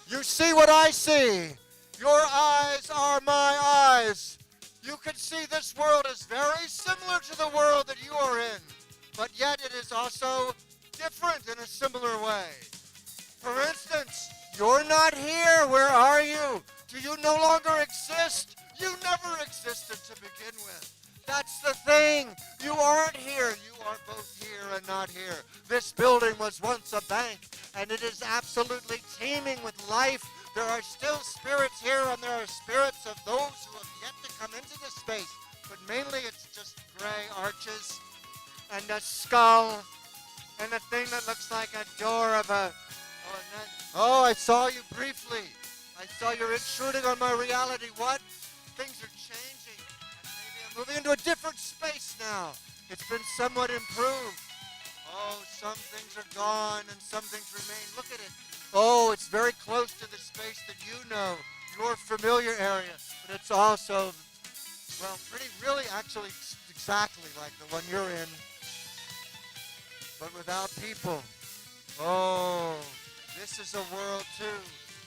You see what I see. Your eyes are my eyes. You can see this world is very similar to the world that you are in, but yet it is also different in a similar way. For instance, you're not here. Where are you? Do you no longer exist? You never existed to begin with. That's the thing. You aren't here. You are both here and not here. This building was once a bank, and it is absolutely teeming with life. There are still spirits here, and there are spirits of those who have yet to come into this space. But mainly it's just gray arches and a skull and a thing that looks like a door of a... Oh, I saw you briefly. I saw you're intruding on my reality. What? Things are changing. And maybe I'm moving into a different space now. It's been somewhat improved. Oh, some things are gone and some things remain. Look at it. Oh, it's very close to the space that you know, your familiar area. But it's also, well, really actually exactly like the one you're in, but without people. Oh, this is a world too.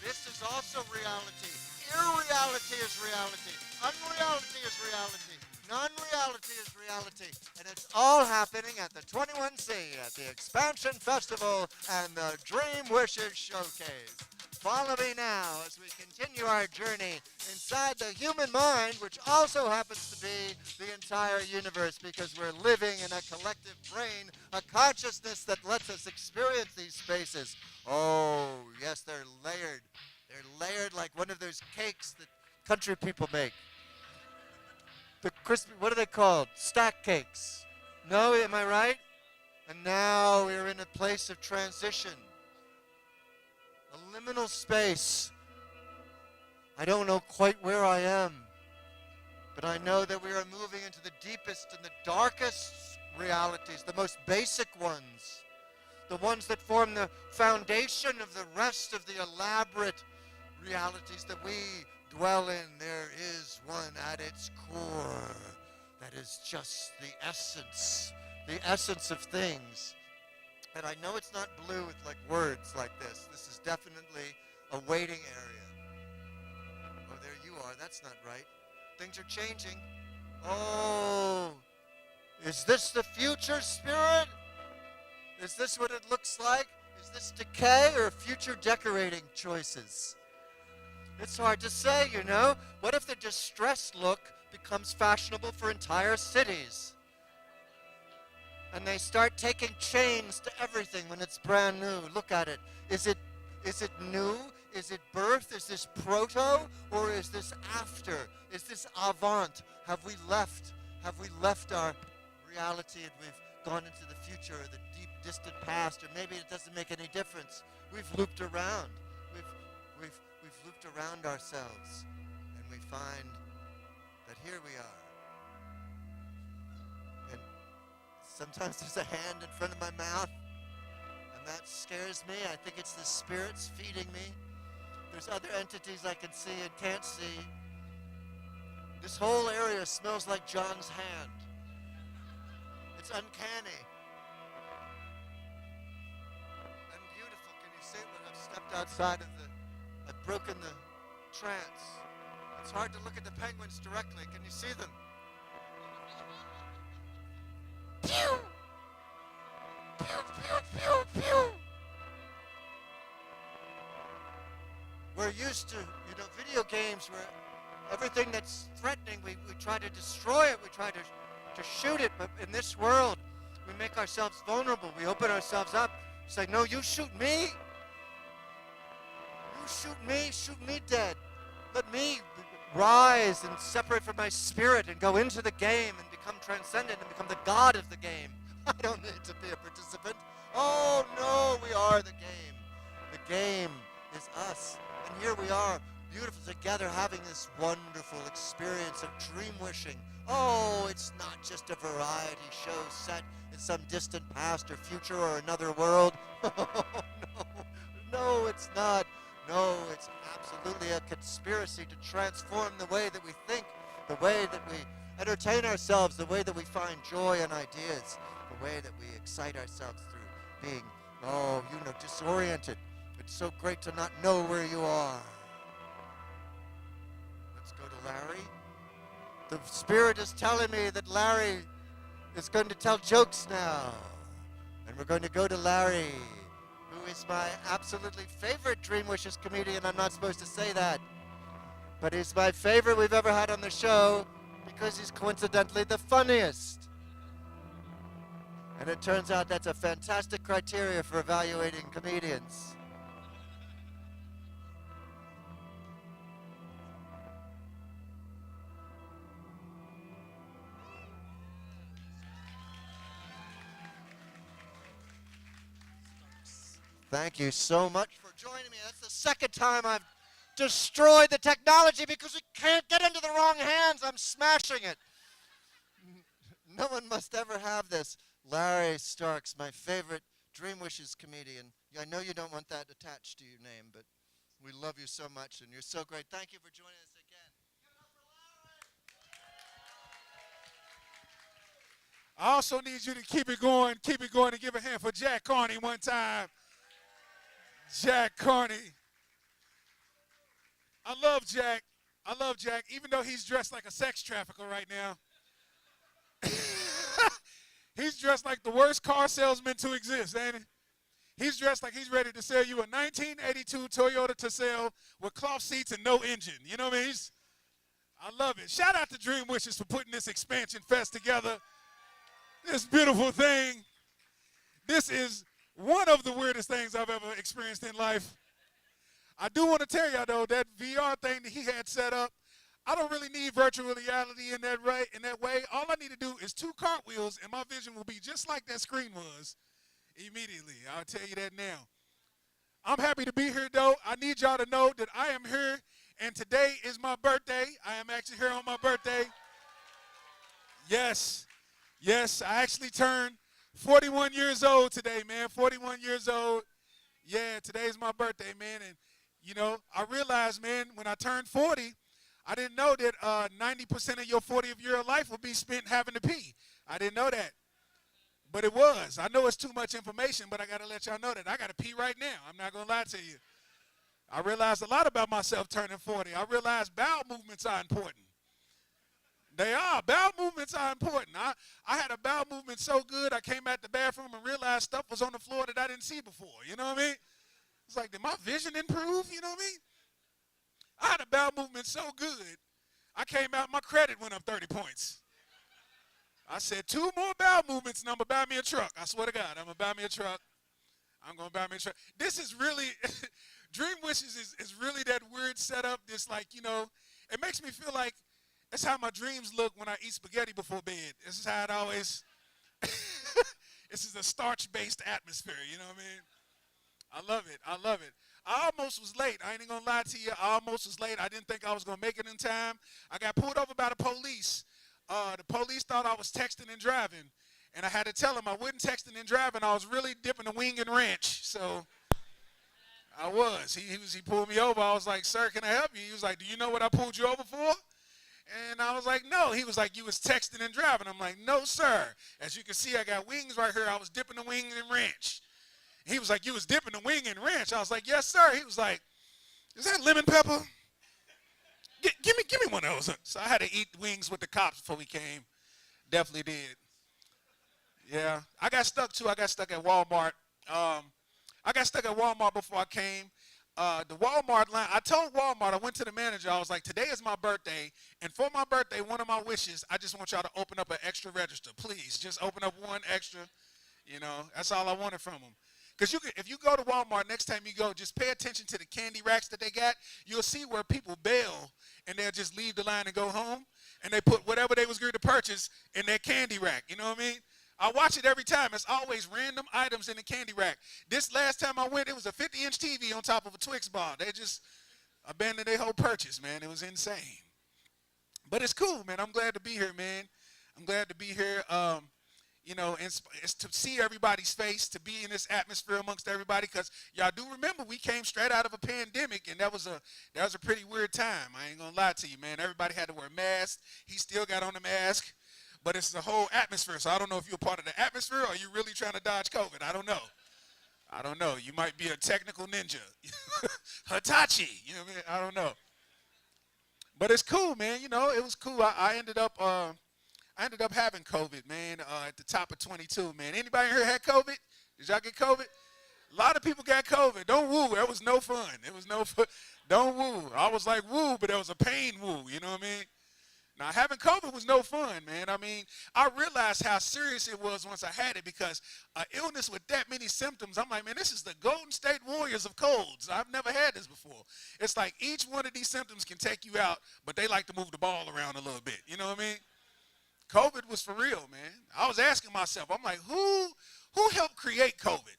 This is also reality. Irreality is reality. Unreality is reality. Non-reality is reality. And it's all happening at the 21C, at the Expansion Festival and the Dream Wishes Showcase. Follow me now as we continue our journey inside the human mind, which also happens to be the entire universe, because we're living in a collective brain, a consciousness that lets us experience these spaces. Oh, yes, they're layered. They're layered like one of those cakes that country people make. The crispy, what are they called? Stack cakes. No, am I right? And now we're in a place of transition. A liminal space. I don't know quite where I am, but I know that we are moving into the deepest and the darkest realities, the most basic ones, the ones that form the foundation of the rest of the elaborate realities that we dwell in. There is one at its core that is just the essence of things. And I know it's not blue with like words like this. This is definitely a waiting area. Oh, there you are. That's not right. Things are changing. Oh, is this the future, spirit? Is this what it looks like? Is this decay or future decorating choices? It's hard to say, you know. What if the distressed look becomes fashionable for entire cities? And they start taking chains to everything when it's brand new. Look at it. Is it new? Is it birth? Is this proto? Or is this after? Is this avant? Have we left our reality and we've gone into the future or the deep distant past? Or maybe it doesn't make any difference. We've looped around. We've looped around ourselves, and we find that here we are. And sometimes there's a hand in front of my mouth, and that scares me. I think it's the spirits feeding me. There's other entities I can see and can't see. This whole area smells like John's hand. It's uncanny. And beautiful. Can you see it when I've stepped outside of I've broken the trance. It's hard to look at the penguins directly. Can you see them? Pew! Pew, pew, pew, pew! We're used to, video games where everything that's threatening, we try to destroy it, we try to shoot it, but in this world, we make ourselves vulnerable. We open ourselves up. It's like, no, you shoot me. You shoot me dead. Let me rise and separate from my spirit and go into the game and become transcendent and become the god of the game. I don't need to be a participant. Oh, no, we are the game. The game is us. And here we are, beautiful together, having this wonderful experience of dream wishing. Oh, it's not just a variety show set in some distant past or future or another world. Oh, no, it's not. No, it's absolutely a conspiracy to transform the way that we think, the way that we entertain ourselves, the way that we find joy and ideas, the way that we excite ourselves through being, disoriented. It's so great to not know where you are. Let's go to Larry. The spirit is telling me that Larry is going to tell jokes now. And we're going to go to Larry, who is my absolutely favorite Dream Wishes comedian. I'm not supposed to say that. But he's my favorite we've ever had on the show because he's coincidentally the funniest. And it turns out that's a fantastic criteria for evaluating comedians. Thank you so much for joining me. That's the second time I've destroyed the technology because we can't get into the wrong hands. I'm smashing it. No one must ever have this. Larry Starks, my favorite Dream Wishes comedian. I know you don't want that attached to your name, but we love you so much, and you're so great. Thank you for joining us again. I also need you to keep it going, and give a hand for Jack Carney one time. Jack Carney. I love Jack, even though he's dressed like a sex trafficker right now. He's dressed like the worst car salesman to exist, ain't he? He's dressed like he's ready to sell you a 1982 Toyota Tercel with cloth seats and no engine. You know what I mean? I love it. Shout out to Dream Wishes for putting this expansion fest together. This beautiful thing. This is one of the weirdest things I've ever experienced in life. I do want to tell y'all, though, that VR thing that he had set up, I don't really need virtual reality in that way. All I need to do is 2 cartwheels, and my vision will be just like that screen was immediately. I'll tell you that now. I'm happy to be here, though. I need y'all to know that I am here, and today is my birthday. I am actually here on my birthday. Yes, I actually turned 41 years old today, man. 41 years old. Yeah, today's my birthday, man. And, I realized, man, when I turned 40, I didn't know that 90% of your 40th-year life would be spent having to pee. I didn't know that. But it was. I know it's too much information, but I got to let y'all know that I got to pee right now. I'm not going to lie to you. I realized a lot about myself turning 40. I realized bowel movements are important. They are. Bowel movements are important. I had a bowel movement so good, I came out the bathroom and realized stuff was on the floor that I didn't see before. You know what I mean? It's like, did my vision improve? You know what I mean? I had a bowel movement so good, I came out, my credit went up 30 points. I said, 2 more bowel movements and I'm going to buy me a truck. I swear to God, I'm going to buy me a truck. I'm going to buy me a truck. This is really, Dream Wishes is really that weird setup. This it makes me feel like that's how my dreams look when I eat spaghetti before bed. This is how it always, this is a starch-based atmosphere, you know what I mean? I love it. I almost was late. I ain't gonna lie to you. I almost was late. I didn't think I was gonna make it in time. I got pulled over by the police. The police thought I was texting and driving. And I had to tell them I wasn't texting and driving. I was really dipping a wing and wrench. So I was. He pulled me over. I was like, sir, can I help you? He was like, do you know what I pulled you over for? And I was like, no. He was like, you was texting and driving. I'm like, no, sir. As you can see, I got wings right here. I was dipping the wing in ranch. He was like, you was dipping the wing in ranch. I was like, yes, sir. He was like, is that lemon pepper? Give me one of those. So I had to eat wings with the cops before we came. Definitely did. Yeah. I got stuck, too. I got stuck at Walmart. I got stuck at Walmart before I came. The Walmart line, I told Walmart, I went to the manager, I was like, today is my birthday, and for my birthday, one of my wishes, I just want y'all to open up an extra register. Please, just open up one extra. You know, that's all I wanted from them. Because if you go to Walmart, next time you go, just pay attention to the candy racks that they got. You'll see where people bail, and they'll just leave the line and go home, and they put whatever they was going to purchase in their candy rack. You know what I mean? I watch it every time. It's always random items in the candy rack. This last time I went, it was a 50-inch TV on top of a Twix bar. They just abandoned their whole purchase, man. It was insane. But it's cool, man. I'm glad to be here, man. I'm glad to be here. You know, and it's to see everybody's face, to be in this atmosphere amongst everybody, because y'all do remember we came straight out of a pandemic, and that was a pretty weird time. I ain't gonna lie to you, man. Everybody had to wear masks. He still got on the mask, but it's the whole atmosphere. So I don't know if you're part of the atmosphere or you really trying to dodge COVID. I don't know. I don't know. You might be a technical ninja, Hitachi. You know what I mean? I don't know. But it's cool, man. You know, it was cool. I ended up having COVID, man, at the top of 22, man. Anybody here had COVID? Did y'all get COVID? A lot of people got COVID. Don't woo. That was no fun. It was no fun. Don't woo. I was like, woo, but it was a pain woo. You know what I mean? Now, having COVID was no fun, man. I mean, I realized how serious it was once I had it, because an illness with that many symptoms, I'm like, man, this is the Golden State Warriors of colds. I've never had this before. It's like each one of these symptoms can take you out, but they like to move the ball around a little bit. You know what I mean? COVID was for real, man. I was asking myself, I'm like, who helped create COVID?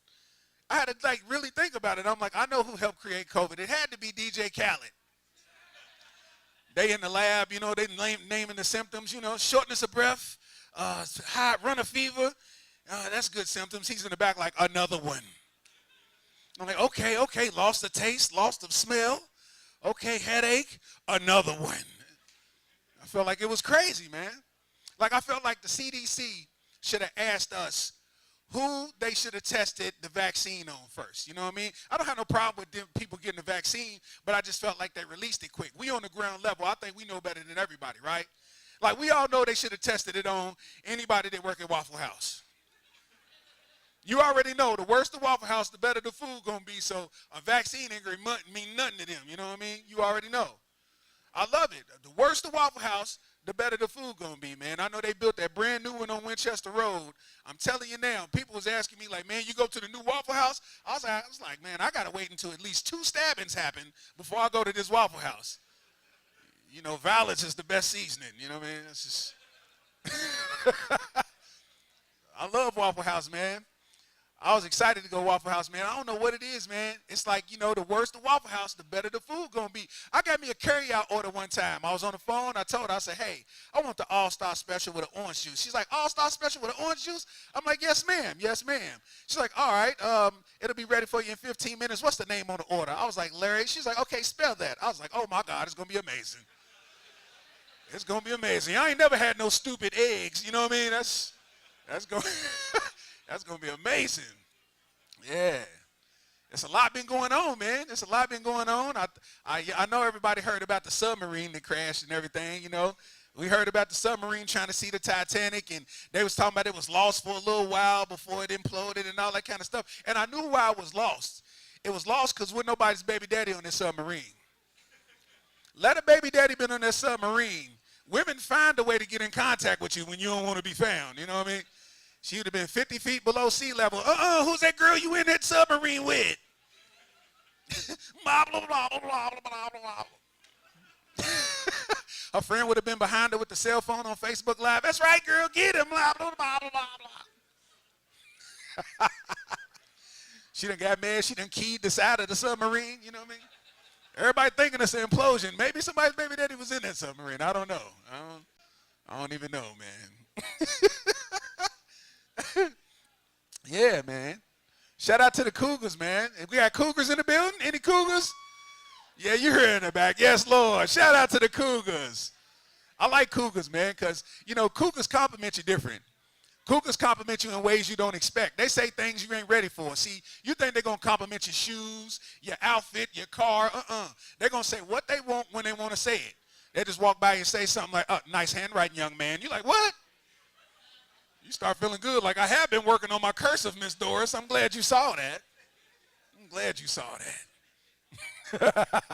I had to like really think about it. I'm like, I know who helped create COVID. It had to be DJ Khaled. They in the lab, you know, they naming the symptoms, you know, shortness of breath, high run of fever. That's good symptoms. He's in the back like, another one. I'm like, okay, lost the taste, lost the smell. Okay, headache, another one. I felt like it was crazy, man. Like, I felt like the CDC should have asked us who they should have tested the vaccine on first. You know what I mean? I don't have no problem with them, people getting the vaccine, but I just felt like they released it quick. We on the ground level. I think we know better than everybody, right? Like, we all know they should have tested it on anybody that work at Waffle House. You already know the worse the Waffle House, the better the food going to be, so a vaccine ain't going to mean nothing to them. You know what I mean? You already know. I love it. The worse the Waffle House, the better the food gonna be, man. I know they built that brand new one on Winchester Road. I'm telling you now, people was asking me like, man, you go to the new Waffle House? I was like, man, I gotta wait until at least 2 stabbings happen before I go to this Waffle House. You know, violence is the best seasoning. You know what I mean? It's just I love Waffle House, man. I was excited to go Waffle House, man. I don't know what it is, man. It's like, you know, the worse the Waffle House, the better the food gonna be. I got me a carry-out order one time. I was on the phone. I told her, I said, hey, I want the All-Star Special with an orange juice. She's like, All-Star Special with an orange juice? I'm like, yes, ma'am. Yes, ma'am. She's like, all right, it'll be ready for you in 15 minutes. What's the name on the order? I was like, Larry. She's like, okay, spell that. I was like, oh, my God, it's gonna be amazing. It's gonna be amazing. I ain't never had no stupid eggs. You know what I mean? That's gonna, that's gonna be amazing. Yeah. It's a lot been going on, man. It's a lot been going on. I know everybody heard about the submarine that crashed and everything, you know. We heard about the submarine trying to see the Titanic, and they was talking about it was lost for a little while before it imploded and all that kind of stuff. And I knew why it was lost. It was lost because with nobody's baby daddy on this submarine. Let a baby daddy been on that submarine. Women find a way to get in contact with you when you don't want to be found, you know what I mean? She would have been 50 feet below sea level. Who's that girl you in that submarine with? Blah, blah, blah, blah, blah, blah, blah. Her friend would have been behind her with the cell phone on Facebook Live. That's right, girl, get him. Blah, blah, blah, blah, blah. She done got mad. She done keyed the side of the submarine, you know what I mean? Everybody thinking it's an implosion. Maybe somebody's baby daddy was in that submarine. I don't know. I don't even know, man. Yeah, man. Shout out to the Cougars, man. If we got Cougars in the building, any Cougars? Yeah, you're here in the back. Yes, Lord. Shout out to the Cougars. I like Cougars, man, because, you know, Cougars compliment you different. Cougars compliment you in ways you don't expect. They say things you ain't ready for. See, you think they're going to compliment your shoes, your outfit, your car. They're going to say what they want when they want to say it. They just walk by and say something like, nice handwriting, young man. You're like, what? You start feeling good. Like, I have been working on my cursive, Miss Doris. I'm glad you saw that. I'm glad you saw that.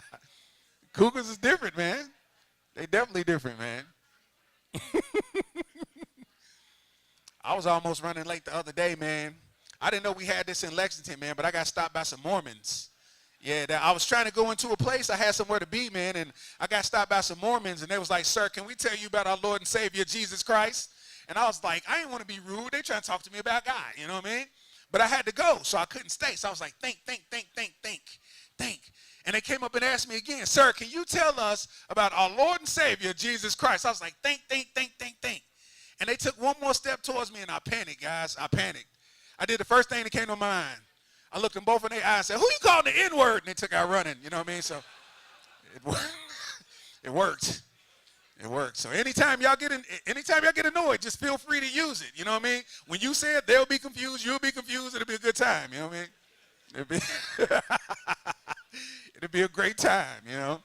Cougars is different, man. They definitely different, man. I was almost running late the other day, man. I didn't know we had this in Lexington, man, but I got stopped by some Mormons. Yeah, I was trying to go into a place. I had somewhere to be, man, and I got stopped by some Mormons, and they was like, sir, can we tell you about our Lord and Savior, Jesus Christ? And I was like, I didn't want to be rude. They trying to talk to me about God, you know what I mean? But I had to go, so I couldn't stay. So I was like, think. And they came up and asked me again, sir, can you tell us about our Lord and Savior, Jesus Christ? I was like, think. And they took one more step towards me, and I panicked, guys. I panicked. I did the first thing that came to mind. I looked them both in their eyes and said, who you calling the N-word? And they took out running, you know what I mean? So it worked. It worked. So anytime y'all get annoyed, just feel free to use it, you know what I mean? When you say it, they'll be confused, you'll be confused, it'll be a good time, you know what I mean? It'll be a great time, you know?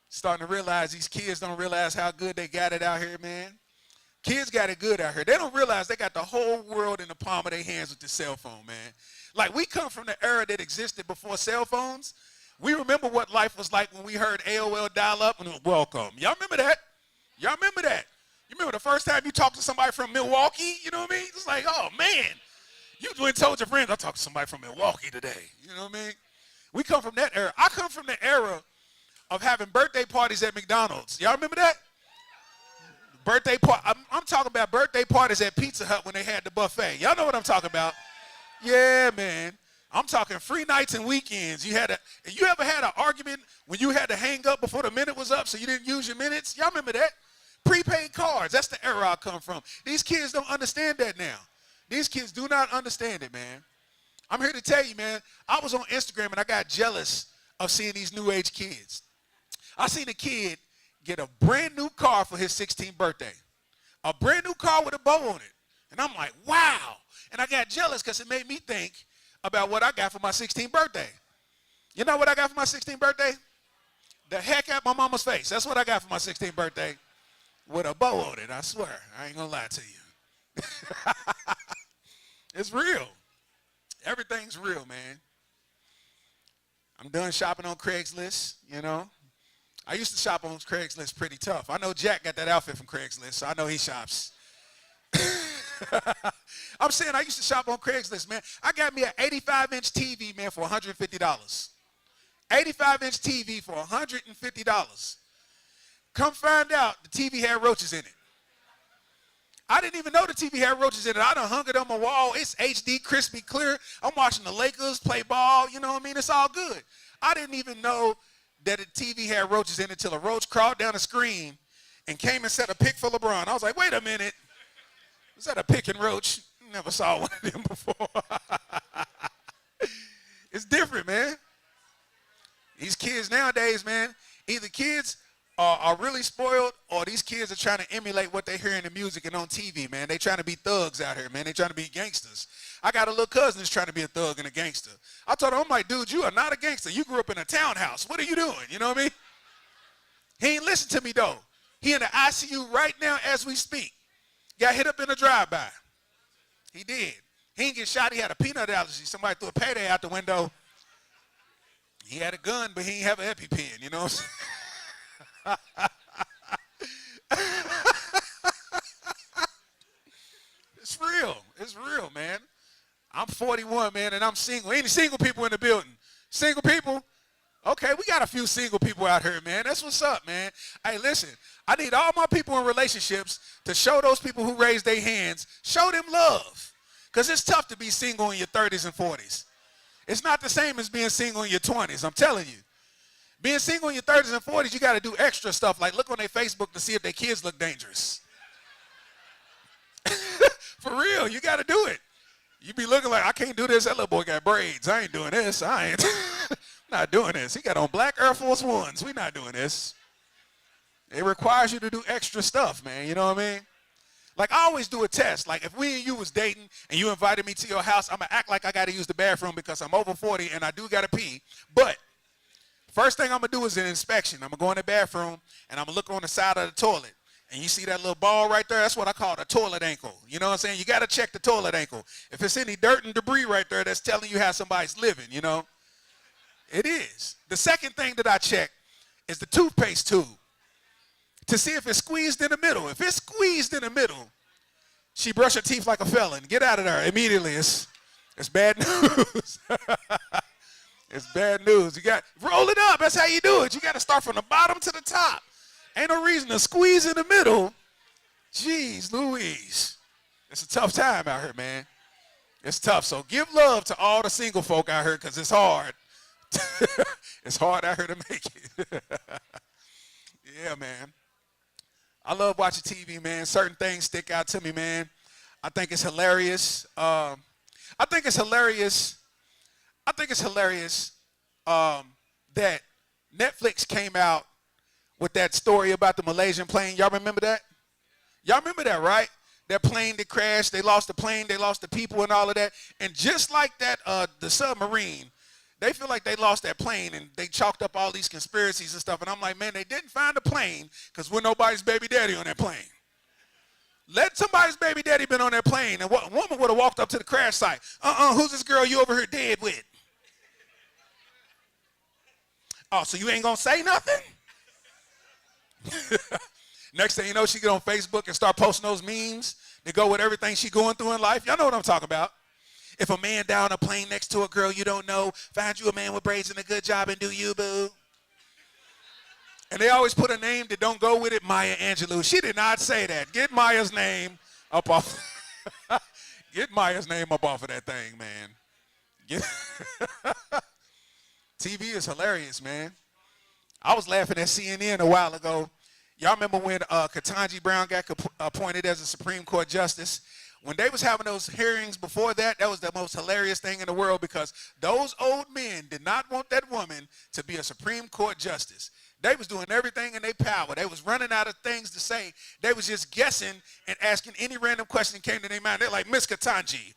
Starting to realize these kids don't realize how good they got it out here, man. Kids got it good out here. They don't realize they got the whole world in the palm of their hands with the cell phone, man. Like, we come from the era that existed before cell phones. We remember what life was like when we heard AOL dial-up and it was welcome. Y'all remember that? Y'all remember that? You remember the first time you talked to somebody from Milwaukee? You know what I mean? It's like, oh, man. You went and told your friends, I talked to somebody from Milwaukee today. You know what I mean? We come from that era. I come from the era of having birthday parties at McDonald's. Y'all remember that? Birthday party. I'm talking about birthday parties at Pizza Hut when they had the buffet. Y'all know what I'm talking about? Yeah, man. I'm talking free nights and weekends. You ever had an argument when you had to hang up before the minute was up so you didn't use your minutes? Y'all remember that? Prepaid cards. That's the era I come from. These kids don't understand that now. These kids do not understand it, man. I'm here to tell you, man, I was on Instagram and I got jealous of seeing these new age kids. I seen a kid get a brand new car for his 16th birthday. A brand new car with a bow on it. And I'm like, wow. And I got jealous because it made me think about what I got for my 16th birthday. You know what I got for my 16th birthday? The heck out my mama's face. That's what I got for my 16th birthday with a bow on it, I swear. I ain't gonna lie to you. It's real. Everything's real, man. I'm done shopping on Craigslist, you know. I used to shop on Craigslist pretty tough. I know Jack got that outfit from Craigslist, so I know he shops. I'm saying I used to shop on Craigslist, man. I got me an 85-inch TV, man, for $150. 85-inch TV for $150. Come find out the TV had roaches in it. I didn't even know the TV had roaches in it. I done hung it on my wall. It's HD, crispy, clear. I'm watching the Lakers play ball. You know what I mean? It's all good. I didn't even know that the TV had roaches in it until a roach crawled down the screen and came and set a pic for LeBron. I was like, wait a minute. Was that a pick and roach? Never saw one of them before. It's different, man. These kids nowadays, man, either kids are really spoiled or these kids are trying to emulate what they hear in the music and on TV, man. They trying to be thugs out here, man. They trying to be gangsters. I got a little cousin that's trying to be a thug and a gangster. I told him, I'm like, dude, you are not a gangster. You grew up in a townhouse. What are you doing? You know what I mean? He ain't listen to me, though. He in the ICU right now as we speak. Got hit up in a drive-by. He did. He didn't get shot. He had a peanut allergy. Somebody threw a payday out the window. He had a gun, but he didn't have an EpiPen, you know what I'm saying? It's real. It's real, man. I'm 41, man, and I'm single. Any single people in the building? Single people? Okay, we got a few single people out here, man. That's what's up, man. Hey, listen, I need all my people in relationships to show those people who raise their hands, show them love. Because it's tough to be single in your 30s and 40s. It's not the same as being single in your 20s, I'm telling you. Being single in your 30s and 40s, you got to do extra stuff, like look on their Facebook to see if their kids look dangerous. For real, you got to do it. You be looking like, I can't do this. That little boy got braids. I ain't doing this. I ain't not doing this. He got on black Air Force Ones. We not doing this. It requires you to do extra stuff, man. You know what I mean? Like, I always do a test. Like, if we and you was dating and you invited me to your house, I'm going to act like I got to use the bathroom because I'm over 40 and I do got to pee. But first thing I'm going to do is an inspection. I'm going to go in the bathroom and I'm going to look on the side of the toilet. And you see that little ball right there? That's what I call the toilet ankle. You know what I'm saying? You got to check the toilet ankle. If it's any dirt and debris right there, that's telling you how somebody's living, you know? It is. The second thing that I check is the toothpaste tube to see if it's squeezed in the middle. If it's squeezed in the middle, she brushed her teeth like a felon. Get out of there immediately. It's bad news. It's bad news. You got roll it up. That's how you do it. You got to start from the bottom to the top. Ain't no reason to squeeze in the middle. Jeez Louise. It's a tough time out here, man. It's tough. So give love to all the single folk out here because it's hard. It's hard out here to make it. Yeah, man. I love watching TV, man. Certain things stick out to me, man. I think it's hilarious. I think it's hilarious that Netflix came out with that story about the Malaysian plane. Y'all remember that? Y'all remember that, right? That plane that crashed. They lost the plane. They lost the people and all of that. And just like that, the submarine, they feel like they lost that plane and they chalked up all these conspiracies and stuff. And I'm like, man, they didn't find the plane because we're nobody's baby daddy on that plane. Let somebody's baby daddy been on that plane and a woman would have walked up to the crash site. Who's this girl you over here dead with? Oh, so you ain't gonna say nothing? Next thing you know, she get on Facebook and start posting those memes that go with everything she going through in life. Y'all know what I'm talking about. If a man down a plane next to a girl you don't know, find you a man with braids and a good job and do you, boo. And they always put a name that don't go with it, Maya Angelou. She did not say that. Get Maya's name up off. Get Maya's name up off of that thing, man. TV is hilarious, man. I was laughing at CNN a while ago. Y'all remember when Ketanji Brown got appointed as a Supreme Court justice? When they was having those hearings before that, that was the most hilarious thing in the world because those old men did not want that woman to be a Supreme Court justice. They was doing everything in their power. They was running out of things to say. They was just guessing and asking any random question that came to their mind. They're like, Miss Ketanji,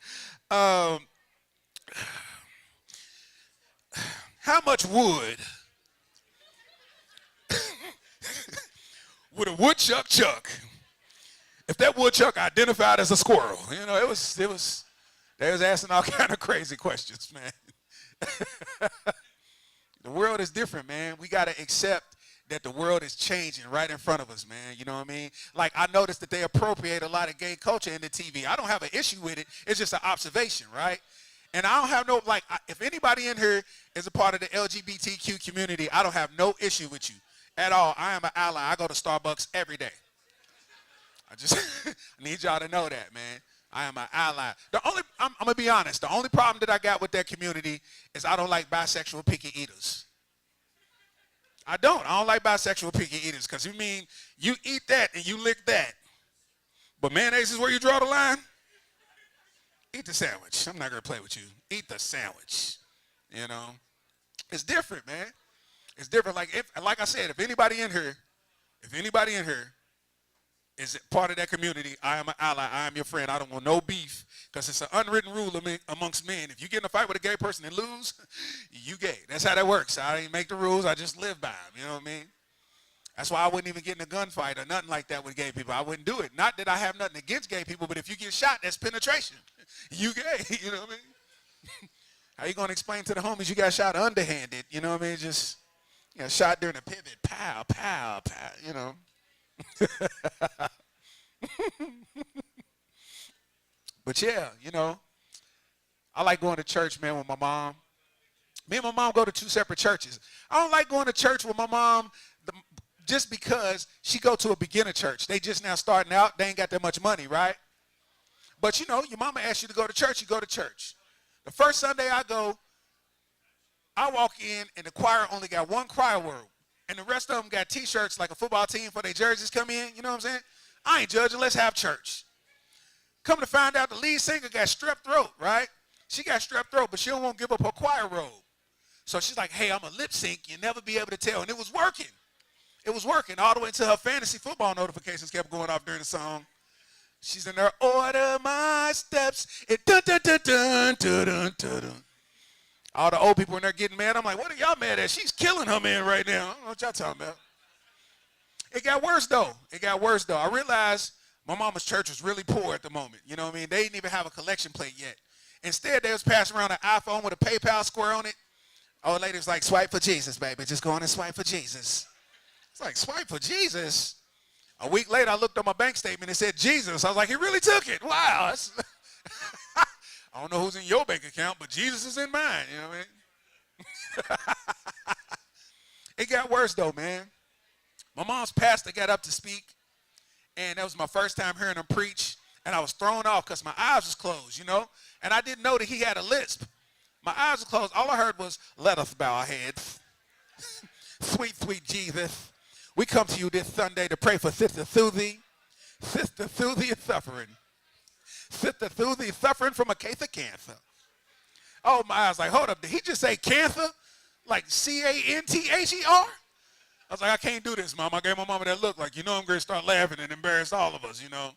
how much wood would a woodchuck chuck if that woodchuck identified as a squirrel? You know, they was asking all kind of crazy questions, man. The world is different, man. We got to accept that the world is changing right in front of us, man. You know what I mean? Like, I noticed that they appropriate a lot of gay culture in the TV. I don't have an issue with it. It's just an observation, right? And I don't have no, like, if anybody in here is a part of the LGBTQ community, I don't have no issue with you at all. I am an ally. I go to Starbucks every day. I just need y'all to know that, man. I am an ally. I'm going to be honest. The only problem that I got with that community is I don't like bisexual picky eaters. I don't like bisexual picky eaters because you mean you eat that and you lick that. But mayonnaise is where you draw the line? Eat the sandwich. I'm not going to play with you. Eat the sandwich. You know? It's different, man. It's different. Like I said, if anybody in here is part of that community, I am an ally. I am your friend. I don't want no beef because it's an unwritten rule amongst men. If you get in a fight with a gay person and lose, you gay. That's how that works. I didn't make the rules. I just live by them. You know what I mean? That's why I wouldn't even get in a gunfight or nothing like that with gay people. I wouldn't do it. Not that I have nothing against gay people, but if you get shot, that's penetration. You gay. You know what I mean? How you going to explain to the homies you got shot underhanded? You know what I mean? Just, shot during a pivot. Pow, pow, pow, you know. But yeah, I like going to church, man, with my mom. Me and my mom go to two separate churches. I don't like going to church with my mom just because she go to a beginner church. They just now starting out. They ain't got that much money, right? But your mama asks you to go to church, you go to church. The first Sunday I go, I walk in and the choir only got one choir word. And the rest of them got T-shirts like a football team for their jerseys come in. You know what I'm saying? I ain't judging. Let's have church. Come to find out, the lead singer got strep throat, right? She got strep throat, but she don't want to give up her choir robe. So she's like, hey, I'm a lip sync. You'll never be able to tell. And it was working. It was working all the way until her fantasy football notifications kept going off during the song. She's in there, order my steps. It dun dun dun dun dun dun dun dun. All the old people in there getting mad. I'm like, what are y'all mad at? She's killing her man right now. I don't know what y'all talking about. It got worse though. It got worse though. I realized my mama's church was really poor at the moment. You know what I mean? They didn't even have a collection plate yet. Instead, they was passing around an iPhone with a PayPal square on it. Old lady was like, swipe for Jesus, baby. Just go on and swipe for Jesus. It's like, swipe for Jesus? A week later, I looked on my bank statement. It said Jesus. I was like, he really took it. Wow. I don't know who's in your bank account, but Jesus is in mine. You know what I mean? It got worse, though, man. My mom's pastor got up to speak, and that was my first time hearing him preach, and I was thrown off because my eyes was closed, you know, and I didn't know that he had a lisp. My eyes were closed. All I heard was, let us bow our heads. Sweet, sweet Jesus, we come to you this Sunday to pray for Sister Susie. Sister Susie is suffering. Sister Susie is suffering from a case of cancer. Oh, my eyes like, hold up, did he just say cancer? Like C-A-N-T-H-E-R? I was like, I can't do this, Mom. I gave my mama that look like, you know, I'm going to start laughing and embarrass all of us, you know.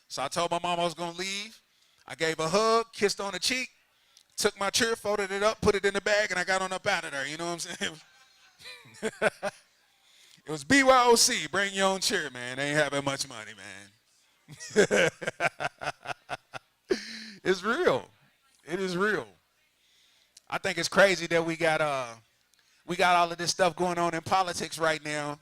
So I told my mom I was going to leave. I gave a hug, kissed on the cheek, took my chair, folded it up, put it in the bag, and I got on up out of there. You know what I'm saying? It was BYOC, bring your own chair, man. They ain't having much money, man. It's real. It is real. I think it's crazy that we got all of this stuff going on in politics right now,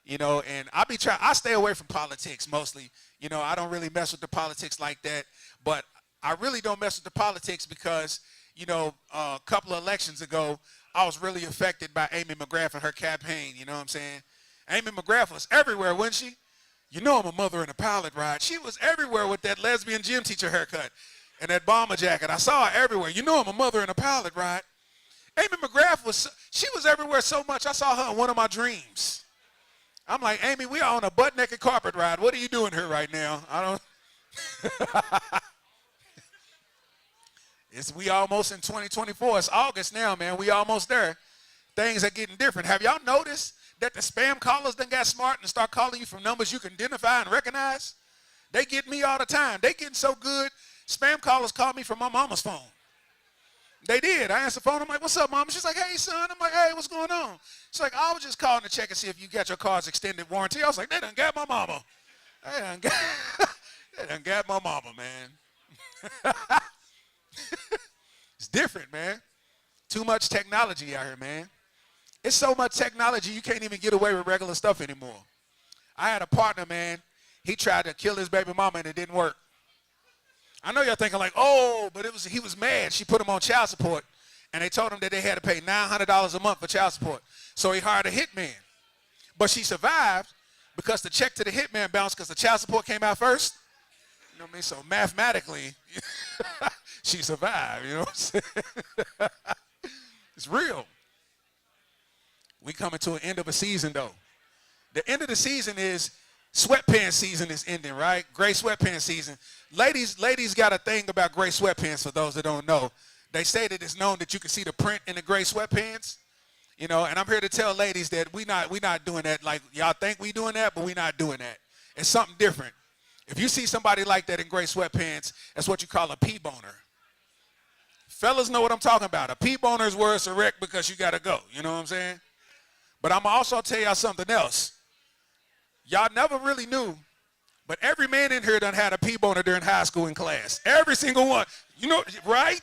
you know, and I stay away from politics mostly. You know, I don't really mess with the politics like that, but I really don't mess with the politics because, you know, a couple of elections ago, I was really affected by Amy McGrath and her campaign, you know what I'm saying? Amy McGrath was everywhere, wasn't she? You know I'm a mother in a pilot ride. She was everywhere with that lesbian gym teacher haircut and that bomber jacket. I saw her everywhere. You know I'm a mother in a pilot ride. Amy McGrath was everywhere so much, I saw her in one of my dreams. I'm like, Amy, we are on a butt-naked carpet ride. What are you doing here right now? I don't. We almost in 2024. It's August now, man. We almost there. Things are getting different. Have y'all noticed that the spam callers done got smart and start calling you from numbers you can identify and recognize? They get me all the time. They getting so good, spam callers call me from my mama's phone. They did. I answered the phone. I'm like, what's up, Mama? She's like, hey, son. I'm like, hey, what's going on? She's like, I was just calling to check and see if you got your car's extended warranty. I was like, they done got my mama. They done got my mama, man. It's different, man. Too much technology out here, man. It's so much technology, you can't even get away with regular stuff anymore. I had a partner, man. He tried to kill his baby mama, and it didn't work. I know y'all thinking like, oh, but he was mad. She put him on child support, and they told him that they had to pay $900 a month for child support. So he hired a hitman. But she survived because the check to the hitman bounced because the child support came out first. You know what I mean? So mathematically, she survived. You know what I'm saying? It's real. We coming to an end of a season, though. The end of the season is sweatpants season is ending, right? Gray sweatpants season. Ladies got a thing about gray sweatpants for those that don't know. They say that it's known that you can see the print in the gray sweatpants. You know, and I'm here to tell ladies that we not doing that. Like, y'all think we doing that, but we not doing that. It's something different. If you see somebody like that in gray sweatpants, that's what you call a pee-boner. Fellas know what I'm talking about. A pee-boner is where it's erect because you got to go. You know what I'm saying? But I'm also tell y'all something else. Y'all never really knew, but every man in here done had a pee-boner during high school in class. Every single one. You know, right?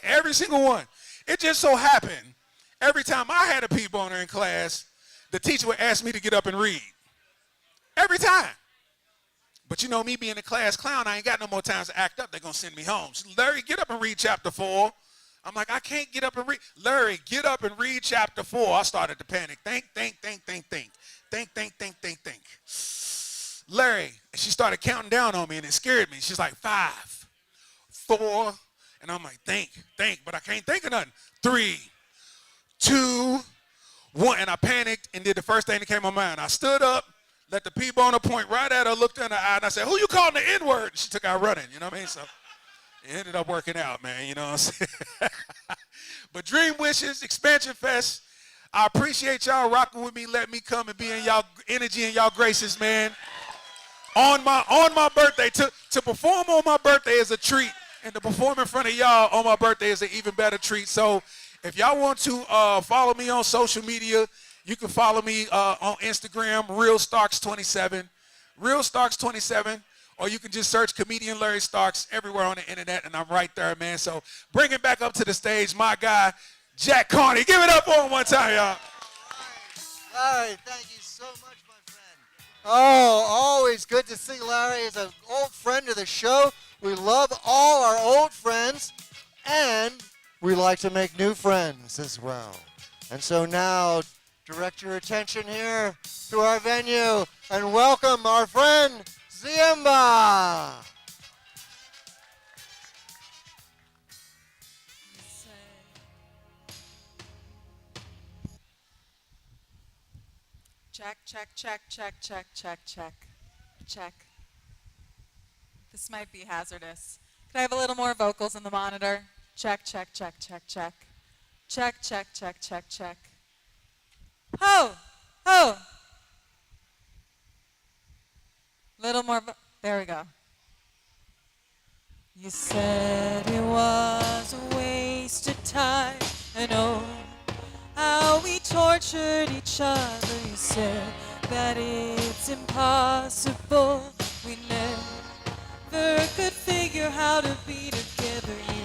Every single one. It just so happened, every time I had a pee-boner in class, the teacher would ask me to get up and read. Every time. But you know, me being a class clown, I ain't got no more times to act up. They're going to send me home. So, Larry, get up and read chapter 4. I'm like, I can't get up and read. Larry, get up and read chapter 4. I started to panic. Think. Larry, and she started counting down on me, and it scared me. She's like, 5, 4, and I'm like, think, but I can't think of nothing. 3, 2, 1, and I panicked and did the first thing that came to my mind. I stood up, let the P-boner point right at her, looked in her eye, and I said, who you calling the N-word? She took out running, you know what I mean? So it ended up working out, man, you know what I'm saying? But Dream Wishes, Expansion Fest, I appreciate y'all rocking with me, letting me come and be in y'all energy and y'all graces, man. On my birthday, to perform on my birthday is a treat, and to perform in front of y'all on my birthday is an even better treat. So if y'all want to follow me on social media, you can follow me on Instagram, RealStarks27, RealStarks27, or you can just search comedian Larry Starks everywhere on the internet, and I'm right there, man. So bring it back up to the stage, my guy, Jack Carney. Give it up for him one time, y'all. Larry, thank you so much, my friend. Oh, always good to see Larry as an old friend of the show. We love all our old friends, and we like to make new friends as well. And so now, direct your attention here to our venue and welcome our friend, Ziemba. Check, check, check, check, check, check, check, check. This might be hazardous. Could I have a little more vocals in the monitor? Check, check, check, check, check. Check, check, check, check, check. Ho! Ho! Little more, there we go. You said it was a waste of time, and oh, how we tortured each other. You said that it's impossible. We never could figure how to be together. You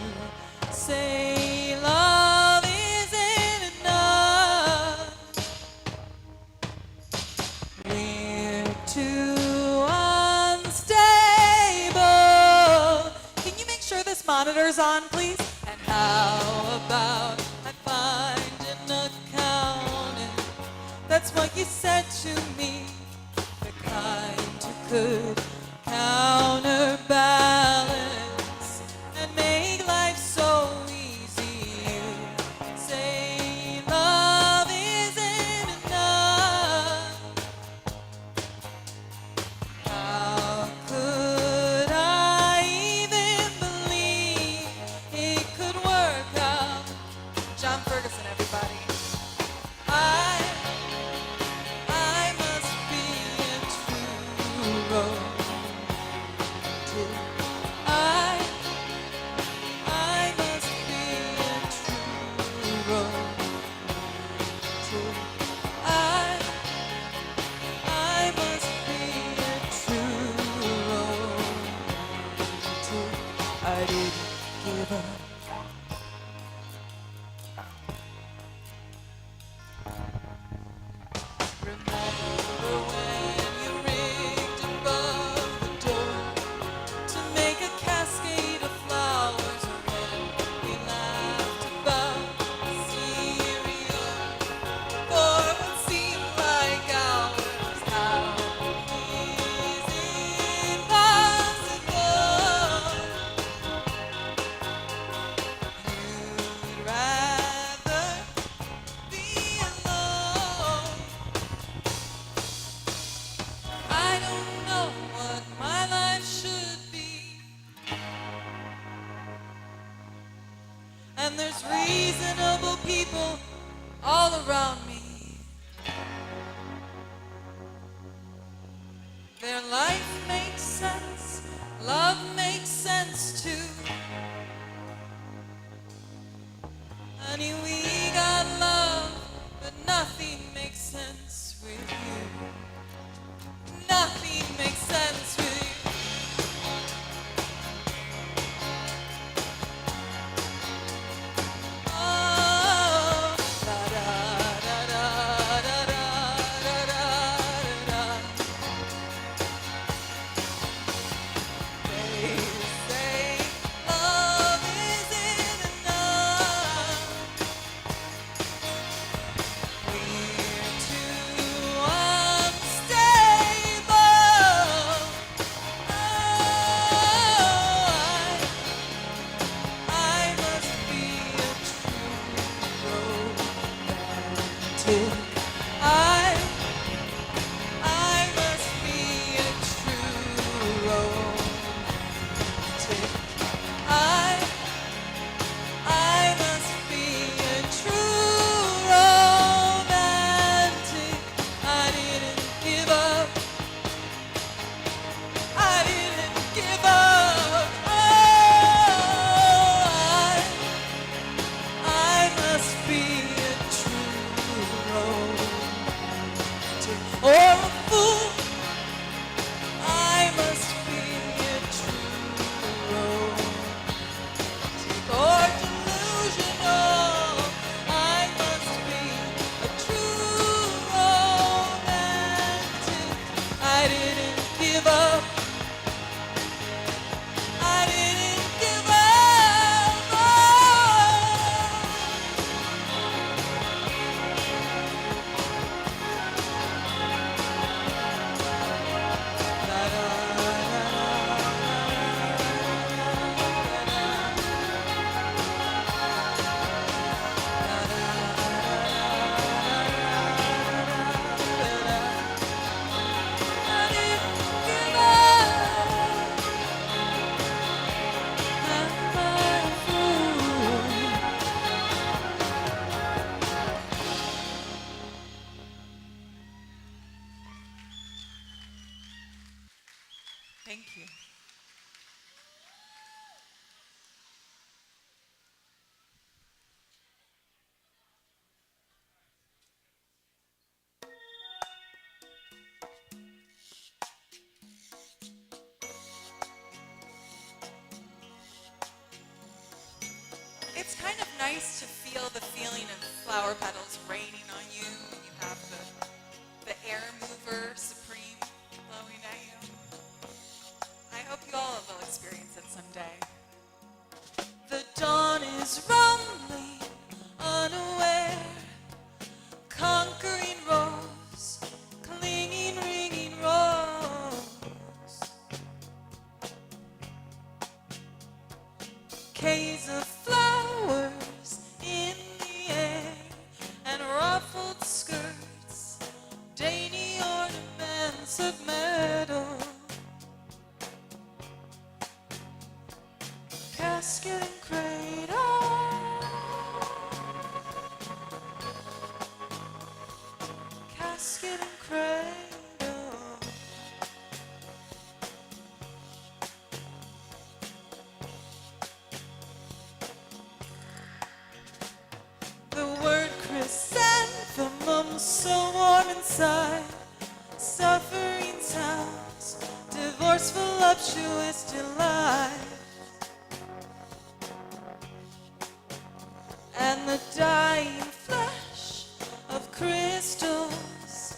say love isn't enough. We're too unstable. Can you make sure this monitor's on, please? And how about I find an accountant? That's what you said to me. The kind who could counterbalance and make life so easy. You say love isn't enough. How could I even believe it could work out? John Ferguson, everybody. I must be a true romantic. I must be a true romantic. I must be a true romantic. I didn't give up. Remember when you rigged above the door to make a cascade of flowers, or when we laughed about cereal for what seemed like hours? How is it possible? You'd rather be alone. I don't know what my life should be, and there's reasonable people all around me. Their life makes sense, love makes sense too. Honey, we got love, but nothing makes sense with you. Nothing makes sense with you. Oh, da da da da da da da da. They say love isn't enough. We're too unstable. I must be a true romantic. I must Thank you. It's kind of nice to feel the feeling of flower petals raining on you when you have the air mover supreme blowing at you. I hope you all will experience it someday. The dawn is rumbling, unaware, conquering rose, clinging, ringing rose. Bouquets of flowers in the air and ruffled skirts, dainty ornaments of metal. Casket and cradle, casket and cradle. The word chrysanthemum so warm inside, suffering sounds, divorce voluptuous delight. And the dying flesh of crystals,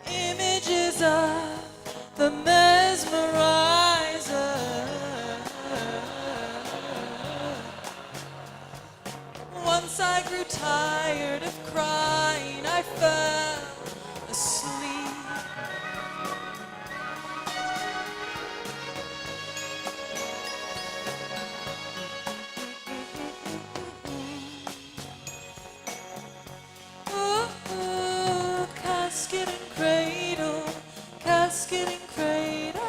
images of the mesmerizer. Once I grew tired of crying, I fell asleep. Ooh, casket and cradle, casket and cradle,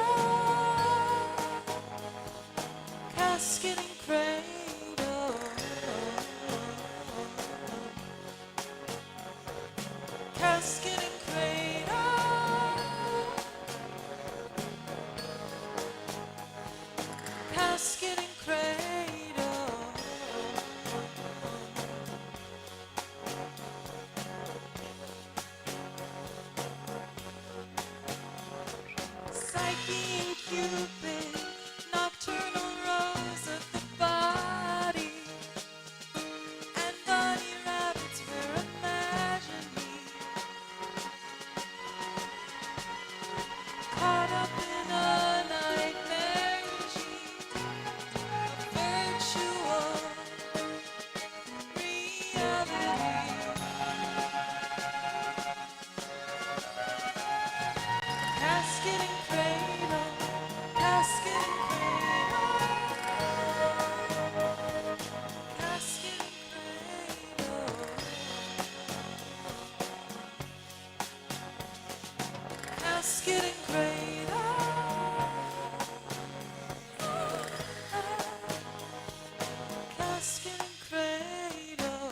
casket and cradle, casket and cradle, casket and cradle. Psyche and Cupid, nocturnal rose of the body, and bunny rabbits were imagining, caught up in a nightmare regime of virtual reality. Casket and cradle, casket and cradle, casket and cradle, casket and cradle, casket and cradle.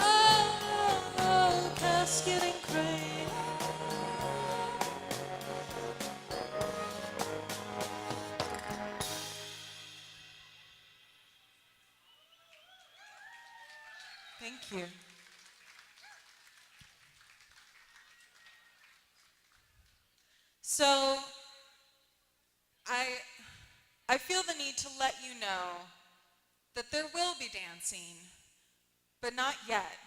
Oh, casket and cradle. Thank you. So, I feel the need to let you know that there will be dancing, but not yet.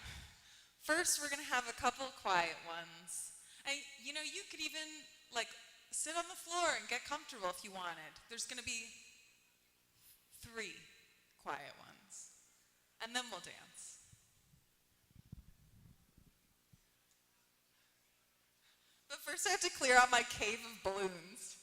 First, we're gonna have a couple quiet ones. And you could even sit on the floor and get comfortable if you wanted. There's gonna be 3 quiet ones, and then we'll dance. But first, I have to clear out my cave of balloons.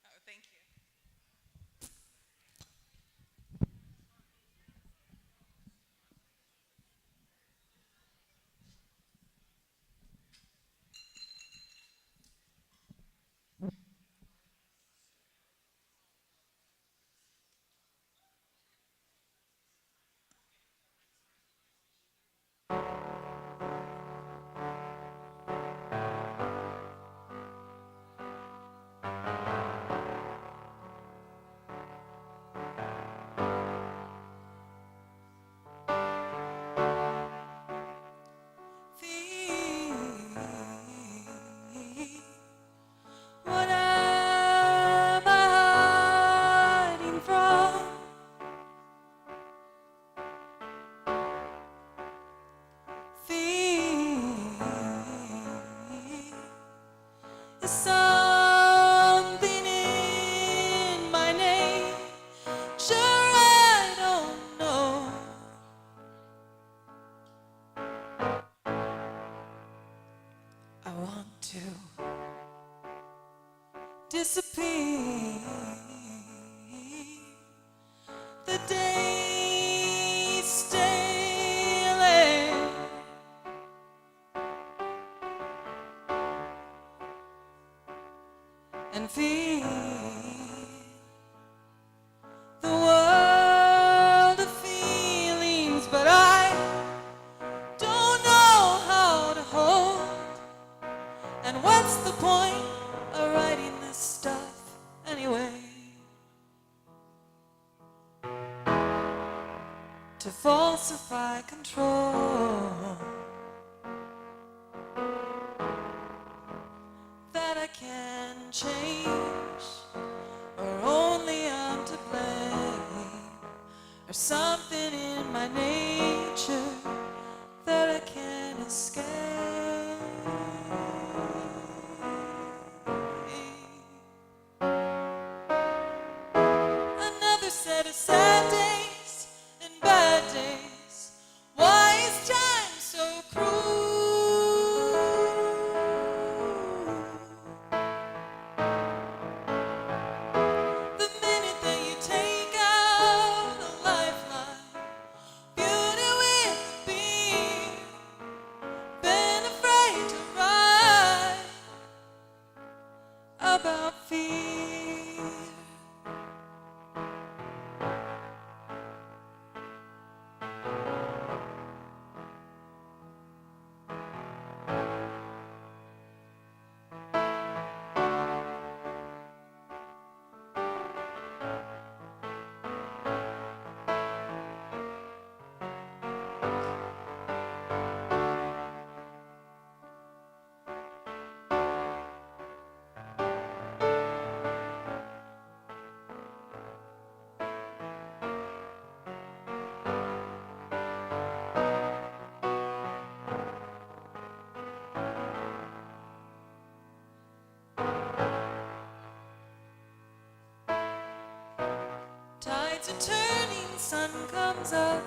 Oh, thank you. disappear. The days stealing, and feel the world of feelings, but I don't know how to hold. And what's the point of writing this stuff anyway? To falsify control that I can change, or only I'm to blame, or something in my nature that I can't escape. Another set of sad days and bad days. Why is time so cruel? The minute that you take out a lifeline, beauty with being, been afraid to write about fear. Tides are turning, sun comes up,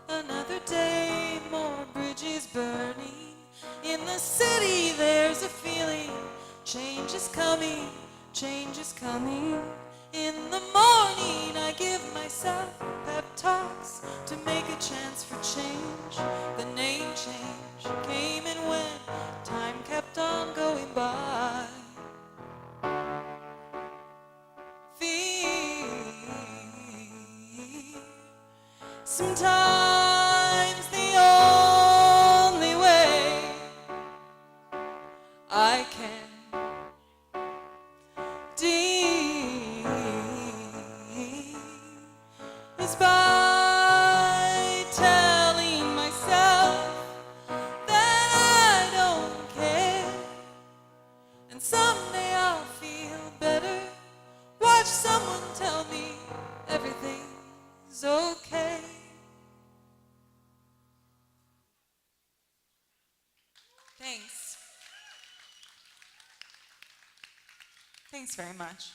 another day, more bridges burning. In the city there's a feeling, change is coming, change is coming. In the morning I give myself pep talks to make a chance for change. The name change came and went, time kept on going by. Sometimes the only way I can deal is by telling myself that I don't care, and someday I'll feel better. Watch someone tell me everything's okay. Thanks. Thanks very much.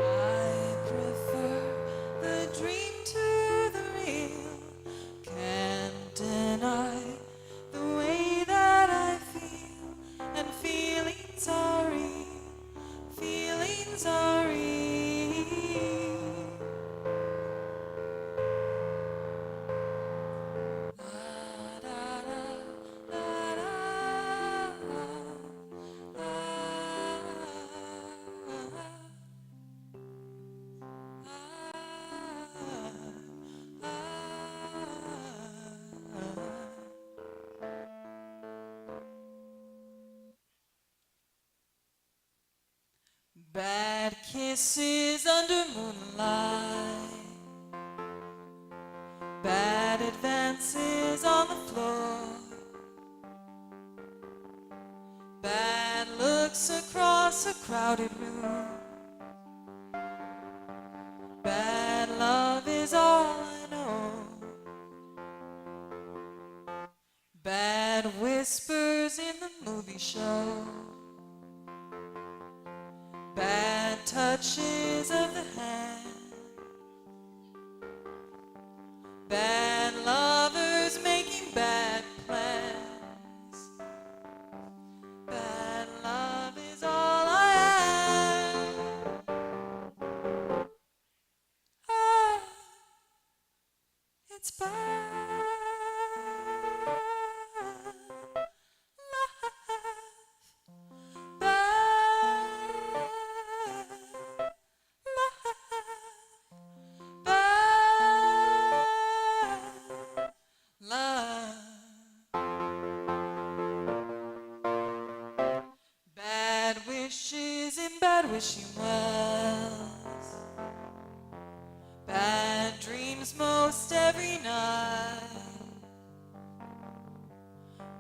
I prefer the dream to the real. Can't deny the way that I feel, and feelings are real. Feelings are real. La da da la da Bad kisses under moonlight, bad advances on the floor, bad looks across a crowded room. Bad love is all I know. whispers in the movie show, bad touches of the hand, bad lovers making bad plans. Bad love is all I have. Ah, it's bad love, bad love, bad love. Bad wishes in bad wishing wells, bad dreams most every night,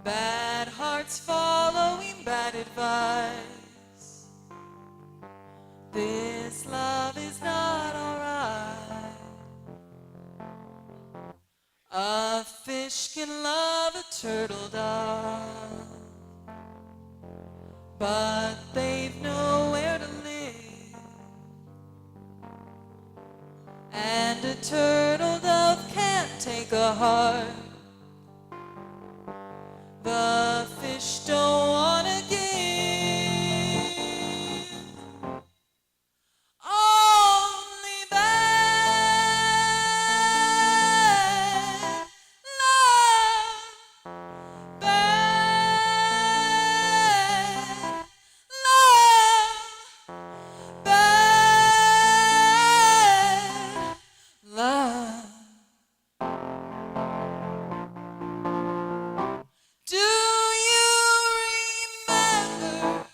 bad hearts following bad advice. This love is not alright. A fish can love a turtle dove, but they've nowhere to live. And a turtle dove can't take a heart. The fish don't wanna give. Only bad love, bad love, bad love. Do you remember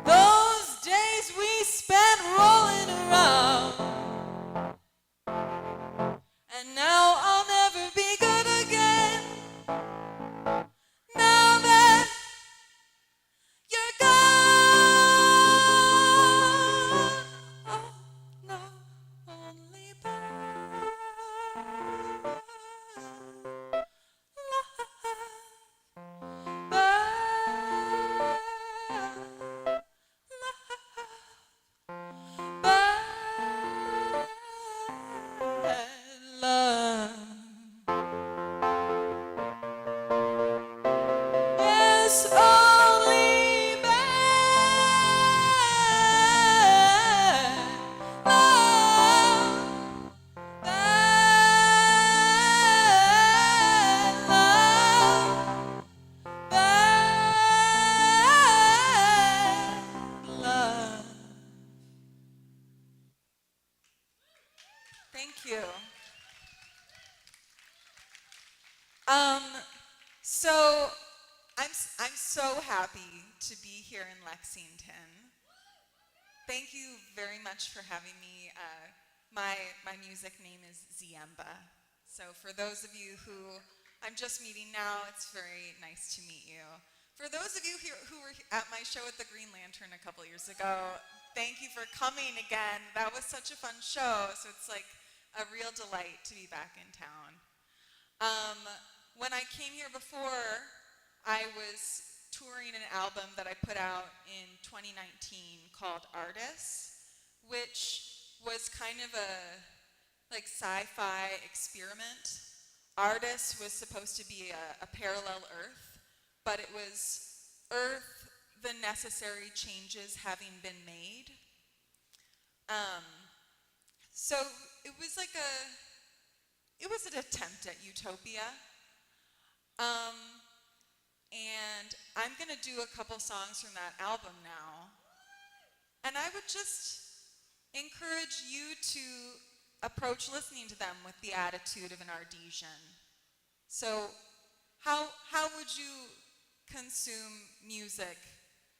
those days we spent rolling around? And now I'll never be good again. Now that you're gone. Oh no, only bad love, bad love. Yes, only bad love, bad love, bad love. Thank you. So I'm so happy to be here in Lexington. Thank you very much for having me. My music name is Ziemba. So for those of you who I'm just meeting now, it's very nice to meet you. For those of you who were at my show at the Green Lantern a couple years ago, thank you for coming again. That was such a fun show, so it's like a real delight to be back in town. When I came here before, I was touring an album that I put out in 2019 called Artists, which was kind of a like sci-fi experiment. Artists was supposed to be a parallel Earth, but it was Earth, the necessary changes having been made. So it was like it was an attempt at utopia. And I'm going to do a couple songs from that album now. And I would just encourage you to approach listening to them with the attitude of an Ardesian. So how would you consume music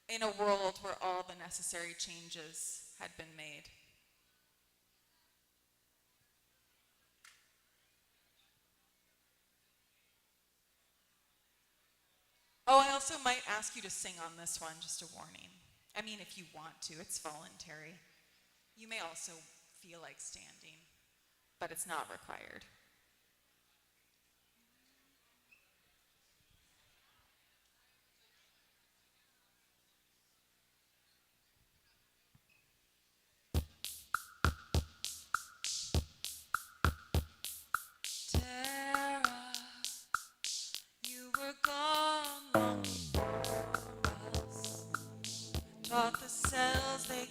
in a world where all the necessary changes had been made? Oh, I also might ask you to sing on this one, just a warning. I mean, if you want to, it's voluntary. You may also feel like standing, but it's not required.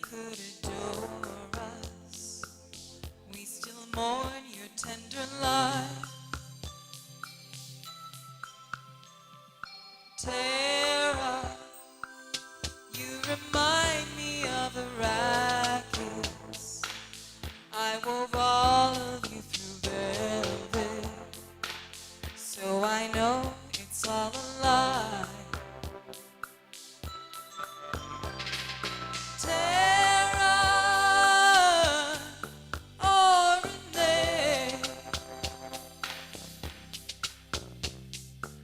could adore us. We still mourn your tender life. Tara, you remind me of a racket. I wove all of you through velvet, so I know it's all a lie. Tara, or Renee,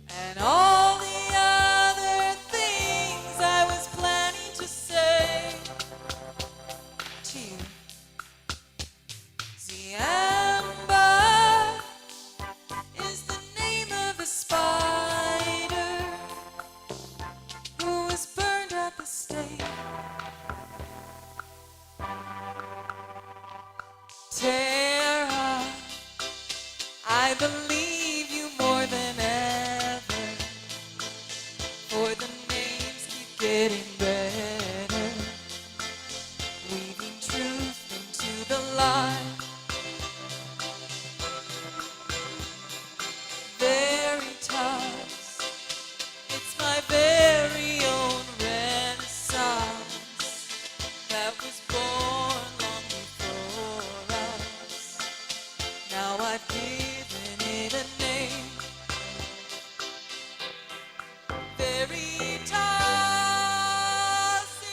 and all the other things I was planning to say to you. Ziamba is the name of a spider who was burned at the stake. Tara, I believe you more than ever, for the names keep getting better, weaving truth into the lie. Veritas, it's my very own renaissance that was born long before us. Now I've given it a name. Veritas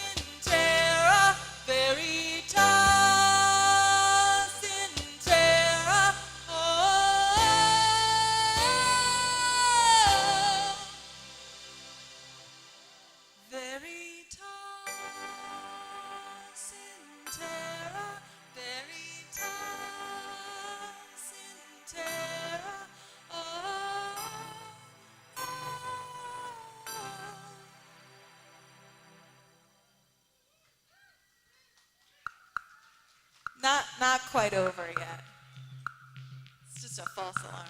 in terra, veritas in terra. Oh, veritas in terra, veritas in terra. Oh. Not quite over yet. It's just a false alarm.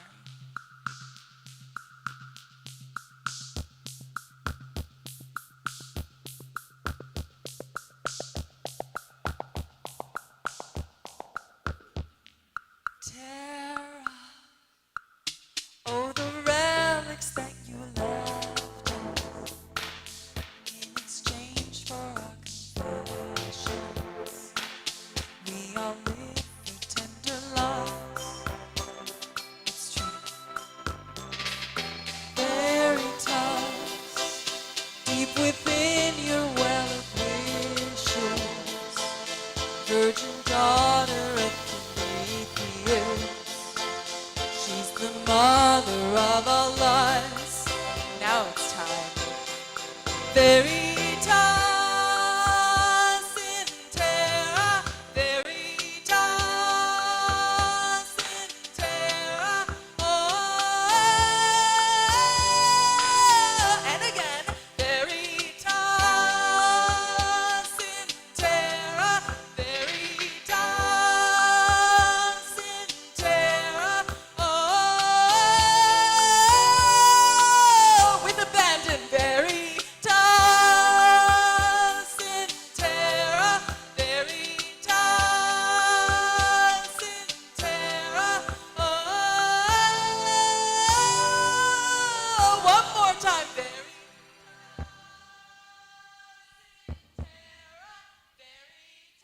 Tara, oh, the relics that you left us in exchange for our confessions. We all live for tender loves. It's true. Veritas, deep within your well of wishes, virgin daughter of Prometheus. She's the mother of our lives. Now it's time. Veritas in terra, veritas in terra. Oh, and again, veritas in terra, veritas in terra. Oh, with abandon, veritas in terra, veritas in terra. Oh, one more time, veritas in terra, veritas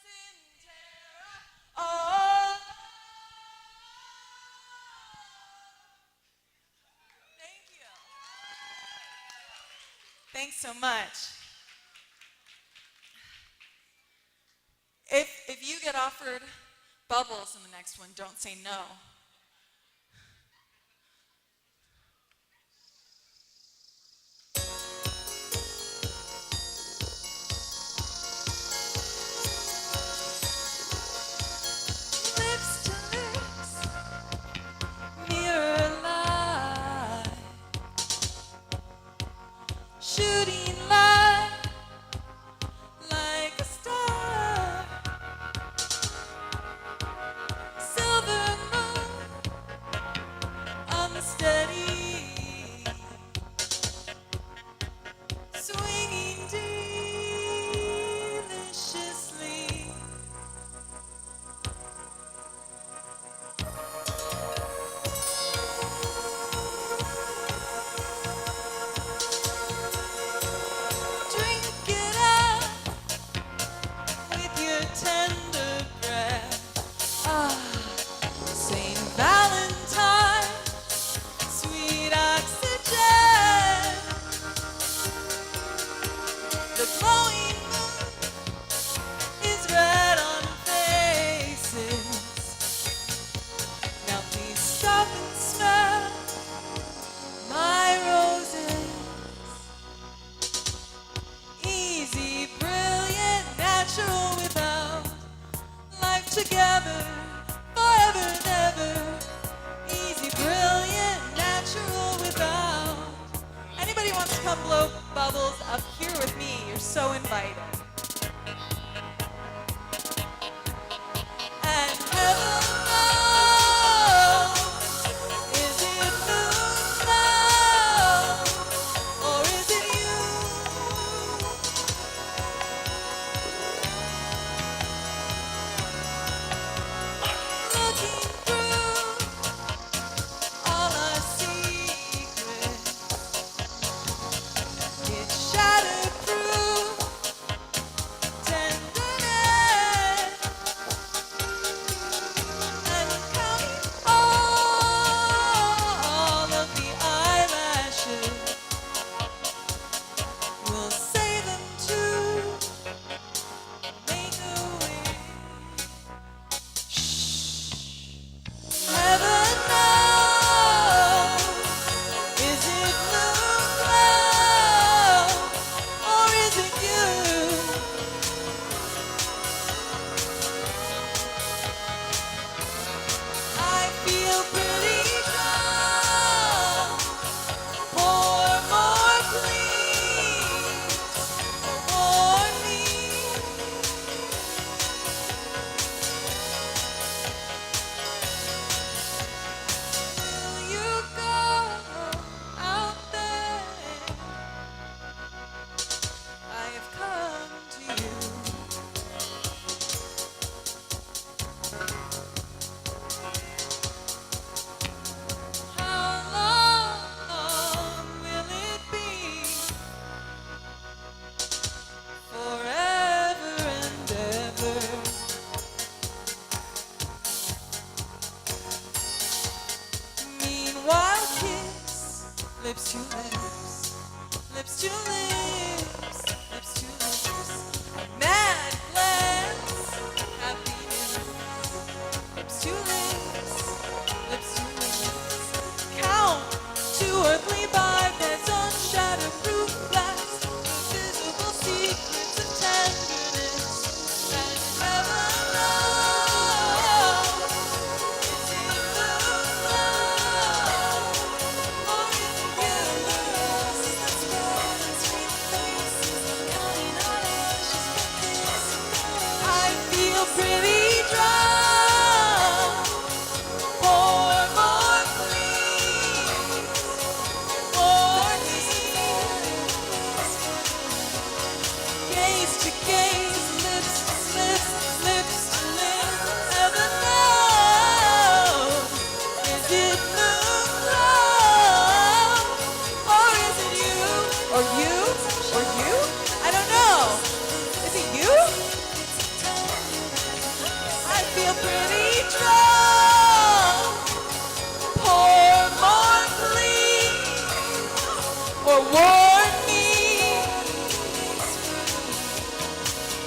in terra. Oh. Thank you. Thanks so much. If you get offered bubbles in the next one, don't say no. Lips to lips, mirror light, shooting light like a star. Silver moon together, forever and ever. Easy, brilliant, natural without. Anybody wants to come blow bubbles up here with me, you're so invited. And heaven knows, is it moon now, or is it you? Looking through all our secrets, it's shatterproof tenderness, and counting all of the eyelashes, we'll say them too, make a wish. Heaven knows, is it moon glow, or is it you? I feel pretty drunk. Pour more, please. Warn me. Will you go out there? I have come to you. How long will it be? Forever and ever. Meanwhile, kiss lips to lips, lips to lips, lips to lips. Mad glance, happiness. Lips to lips, lips to lips. Count to earthly bipeds on shatterproof glass. Invisible secrets of tenderness. And heaven knows, is it moon glow, or is it you? That's right, sweet faces, counting our ashes for this. I feel pretty drunk. Pour more, please. Warn me. Gaze to gaze, lips to lips, lips to lips. Heaven knows, is it moon glow, or is it you, or you, or you? I don't know. Is it you? I feel pretty drunk. Pour more, please, or warn me.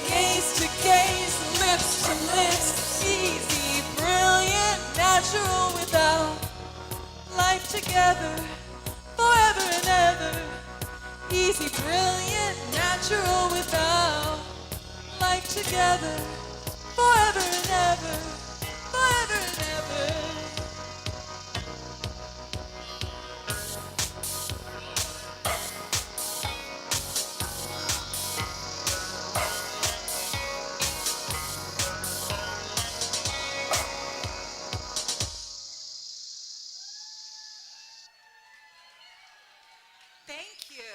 Gaze to gaze, lips to lips, easy, brilliant, natural without. Life together, forever and ever. Easy, brilliant, natural without. Life together, forever and ever, forever and ever. Thank you.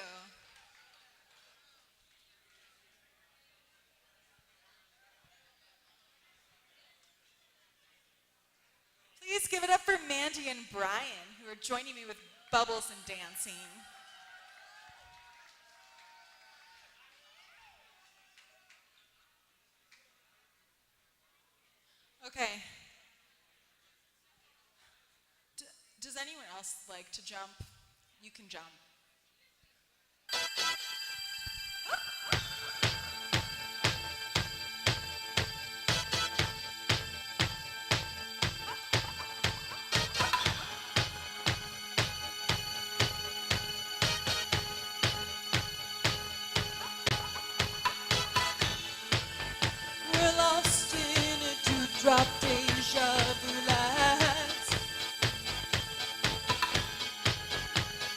Please give it up for Mandy and Brian, who are joining me with bubbles and dancing. Okay. Does anyone else like to jump? You can jump. teardrop deja vu lights.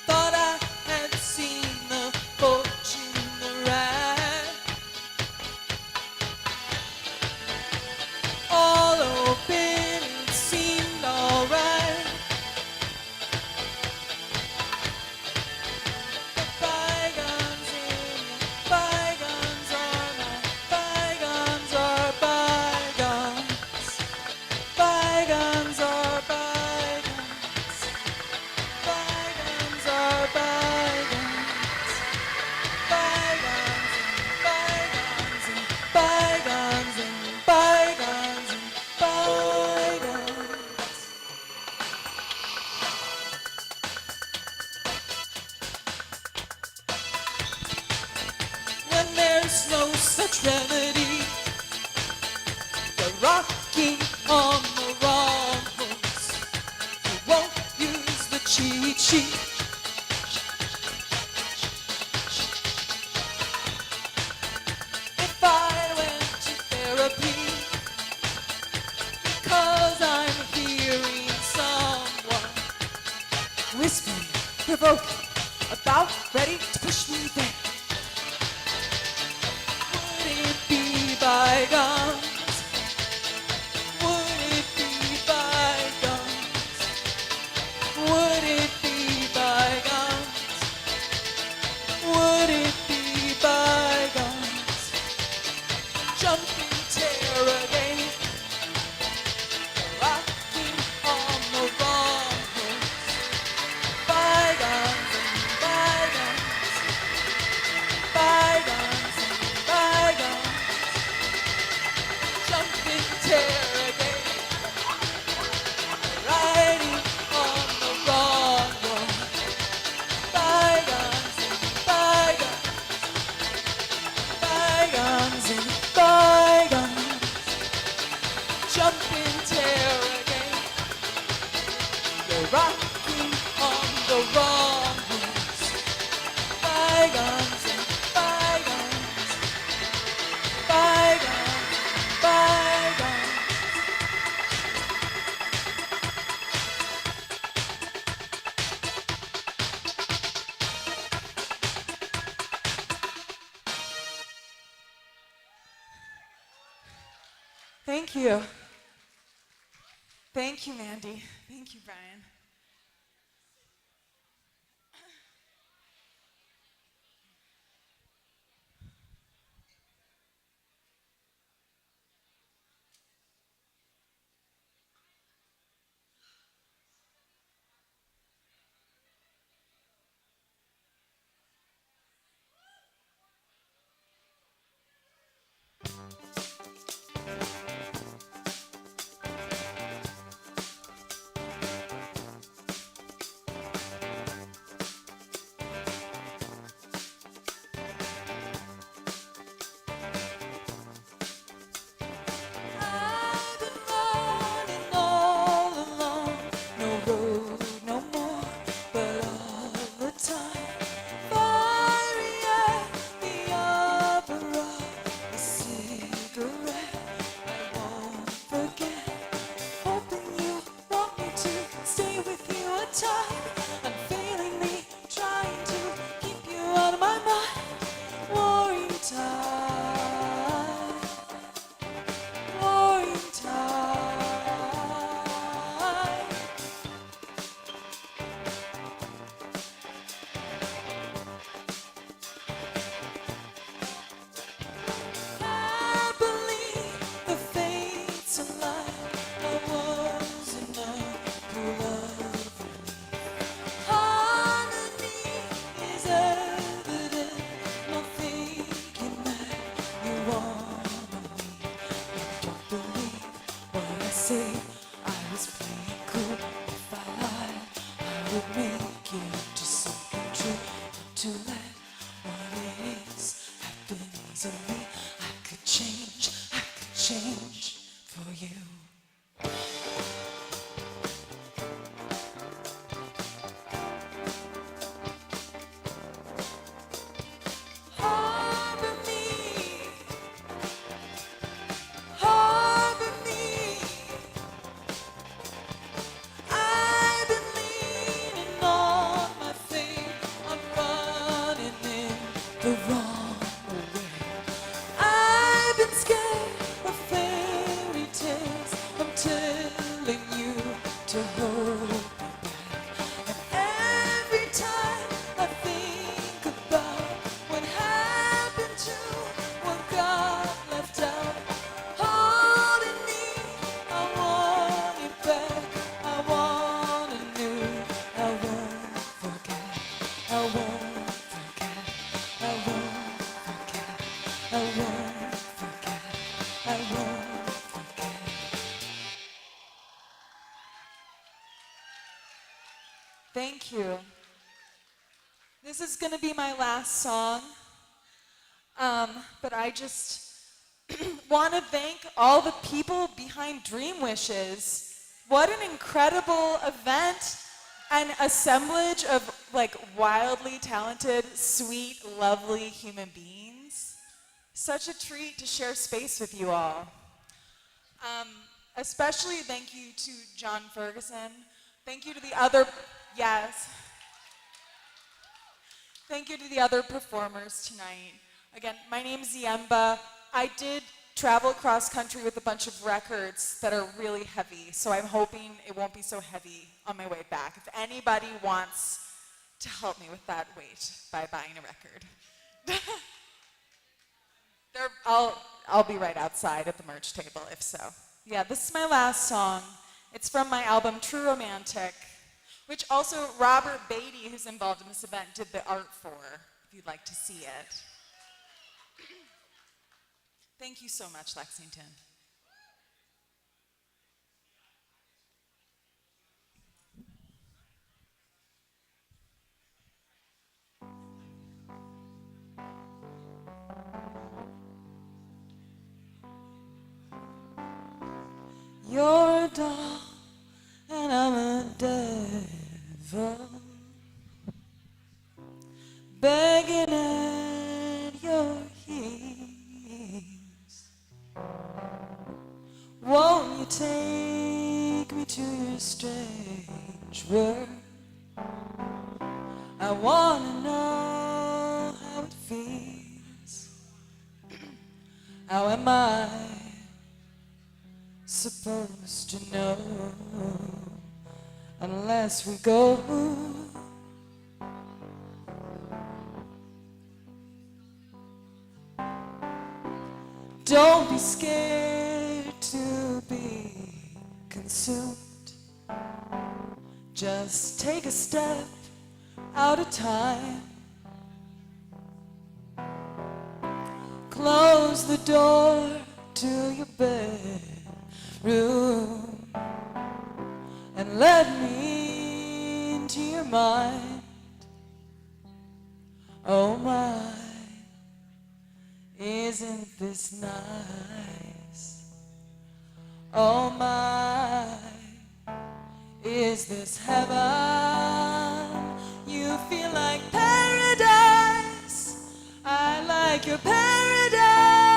Thought I had seen the fortune ride. All open, it seemed alright. The bygones are my bygones are bygones. Bygones are bygones. Bygones are bygones. Bygones and bygones and bygones and bygones. When there's no such remedy, you're rocking on the wrong horse. You won't use the cheat sheet. If I went to therapy, because I'm hearing someone whispering, provoking, about ready to push me there. Would it be bygones? Would it be bygones? Would it be bygones? Would it be bygones? Jumping interrogate, rocking on the wrong horse. Bygones and bygones, bygones and bygones. Jumping interrogate, riding on the wrong horse. Bygones and bygones, bygones and bygones. Jumping interrogate, you're rocking on the wrong horse. Bygones and bygones, bygones, bygones. Thank you. Thank you, Mandy. Thank you, Brian. I've been running all alone, no road no more, but all the time. Fiery at the opera, a cigarette I won't forget. Hoping you want me to stay with you a time. Unfailingly trying to keep you out of my mind. Warring time, warring time. Happily, the fates align. I was enough to love you. Harmony is evident. Not thinking that you wanna leave. You don't believe what I say. I was playing cool. If I lied, I would make it into something true. Not to let what is happen easily. I could change for you. Harbor me, telling you to hold me back. And every time I think about what happened to what got left out, holding me, I want it back. I want a new. I won't forget. I won't forget. I won't forget. I won't forget. I won't forget. Thank you. This is going to be my last song. But I just want to thank all the people behind Dream Wishes. What an incredible event and assemblage of like wildly talented, sweet, lovely human beings. Such a treat to share space with you all. Especially thank you to John Ferguson. Thank you to the other, yes. Thank you to the other performers tonight. Again, my name's Ziemba. I did travel cross country with a bunch of records that are really heavy, so I'm hoping it won't be so heavy on my way back. If anybody wants to help me with that weight by buying a record. I'll be right outside at the merch table if so. Yeah, this is my last song. It's from my album True Romantic, which also Robert Beatty, who's involved in this event, did the art for, if you'd like to see it. Thank you so much, Lexington. You're a doll and I'm a devil, begging at your heels. Won't you take me to your strange world? I wanna know how it feels. How am I supposed to know unless we go? Don't be scared to be consumed. Just take a step out of time. Close the door to your bedroom and let me into your mind. Oh my, isn't this nice? Oh my, is this heaven? You feel like paradise. I like your paradise.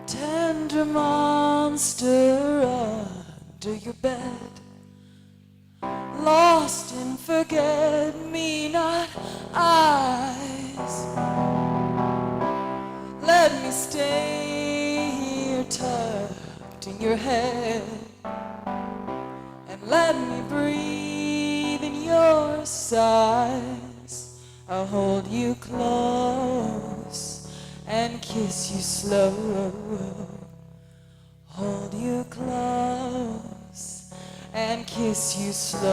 Tender monster under your bed, lost in forget-me-not eyes. Let me stay here tucked in your head, and let me breathe in your sighs. I'll hold you close and kiss you slow. Hold you close and kiss you slow.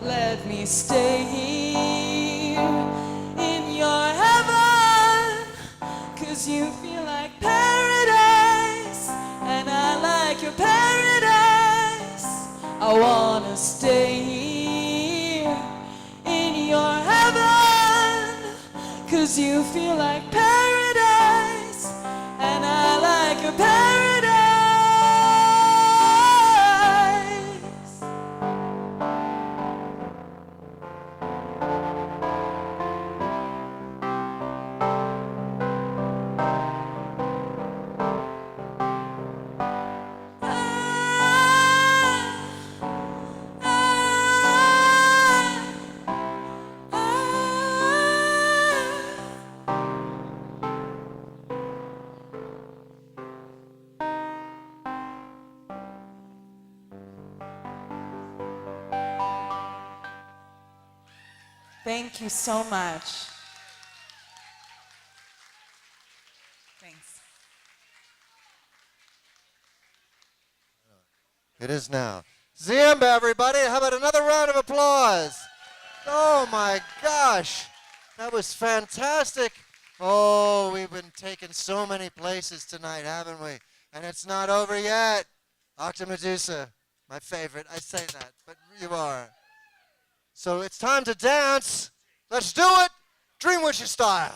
Let me stay here in your heaven, 'cause you feel like paradise, and I like your paradise. I wanna stay here in your heaven, 'cause you feel like paradise, and I like your Thank you so much. Thanks. It is now. Ziemba, everybody. How about another round of applause? Oh, my gosh. That was fantastic. Oh, we've been taken so many places tonight, haven't we? And it's not over yet. Octamedusa, my favorite. I say that, but you are. So it's time to dance. Let's do it. Dream Witcher style.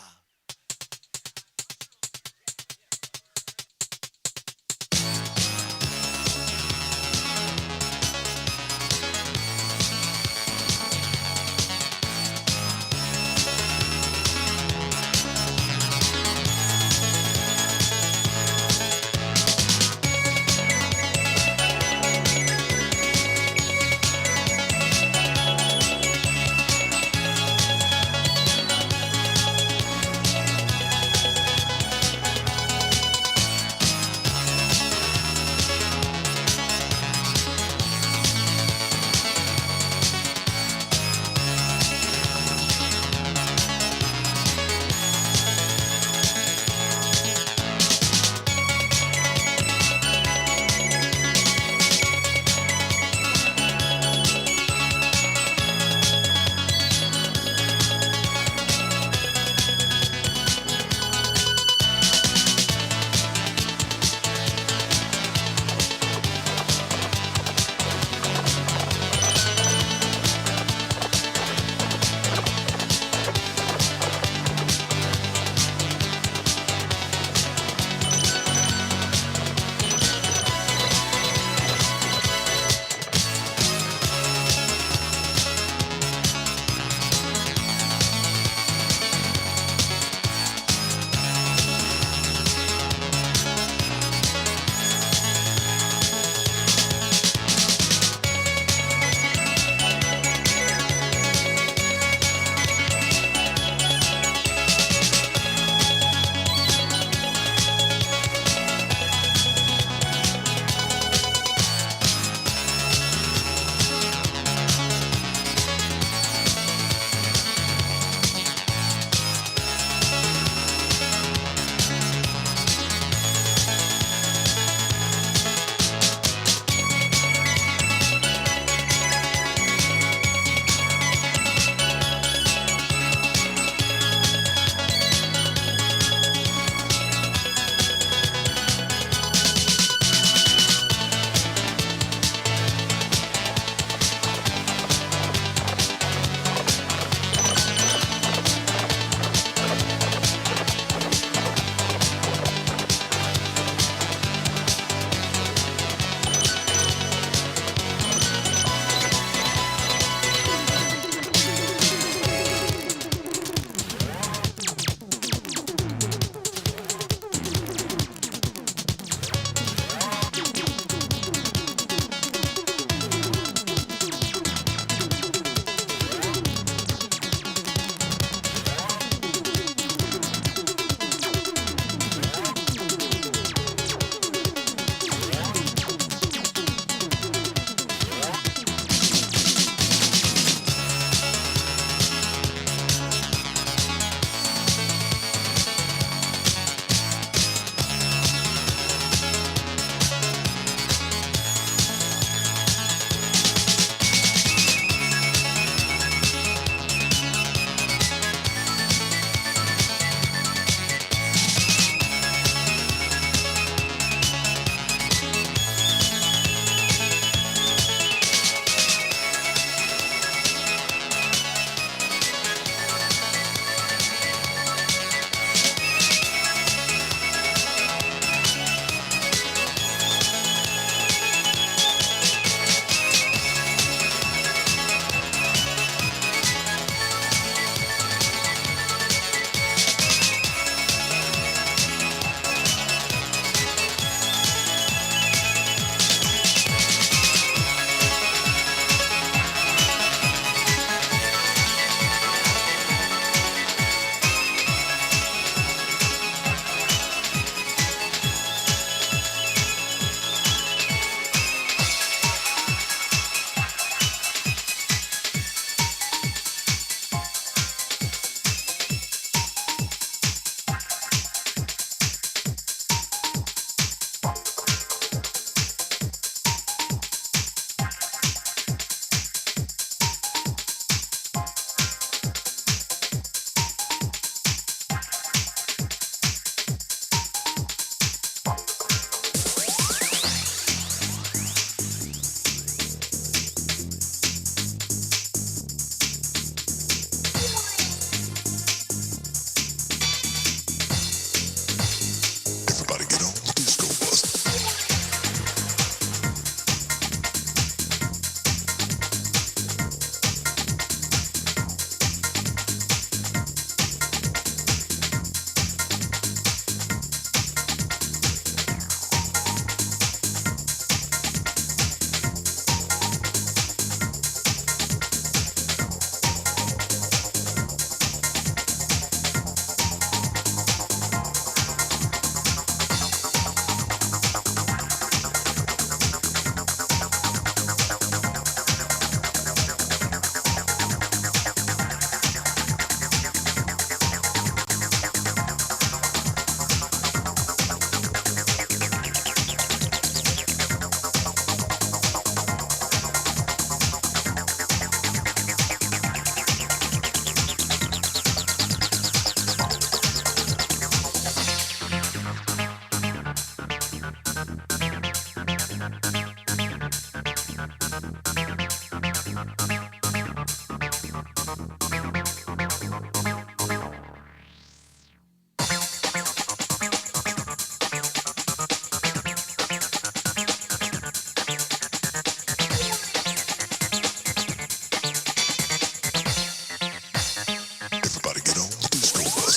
Everybody get on the disco bus.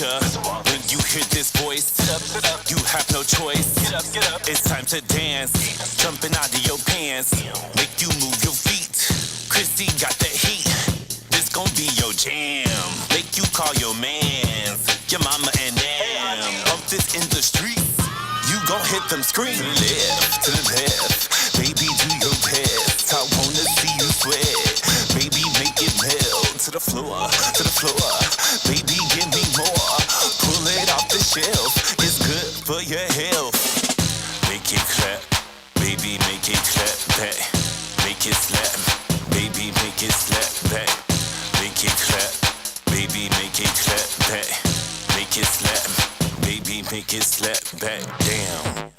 ya. When you hear this voice, you have no choice. It's time to dance, jumping out of your pants. Make you move your feet. Chrissy got the heat. This gon' be your jam. Make you call your mans, your mama and them. Bump this in the streets. You gon' hit them screams. To the left, baby, do your best. I wanna see you sweat. Baby, make it melt to the floor, to the floor. Baby, give me more. Pull it off the shelf. It's good for your health. Make it clap, baby, make it clap back. Make it slap, baby, make it slap back. Make it clap, baby, make it clap back. Make it slap, baby, make it slap back. Damn.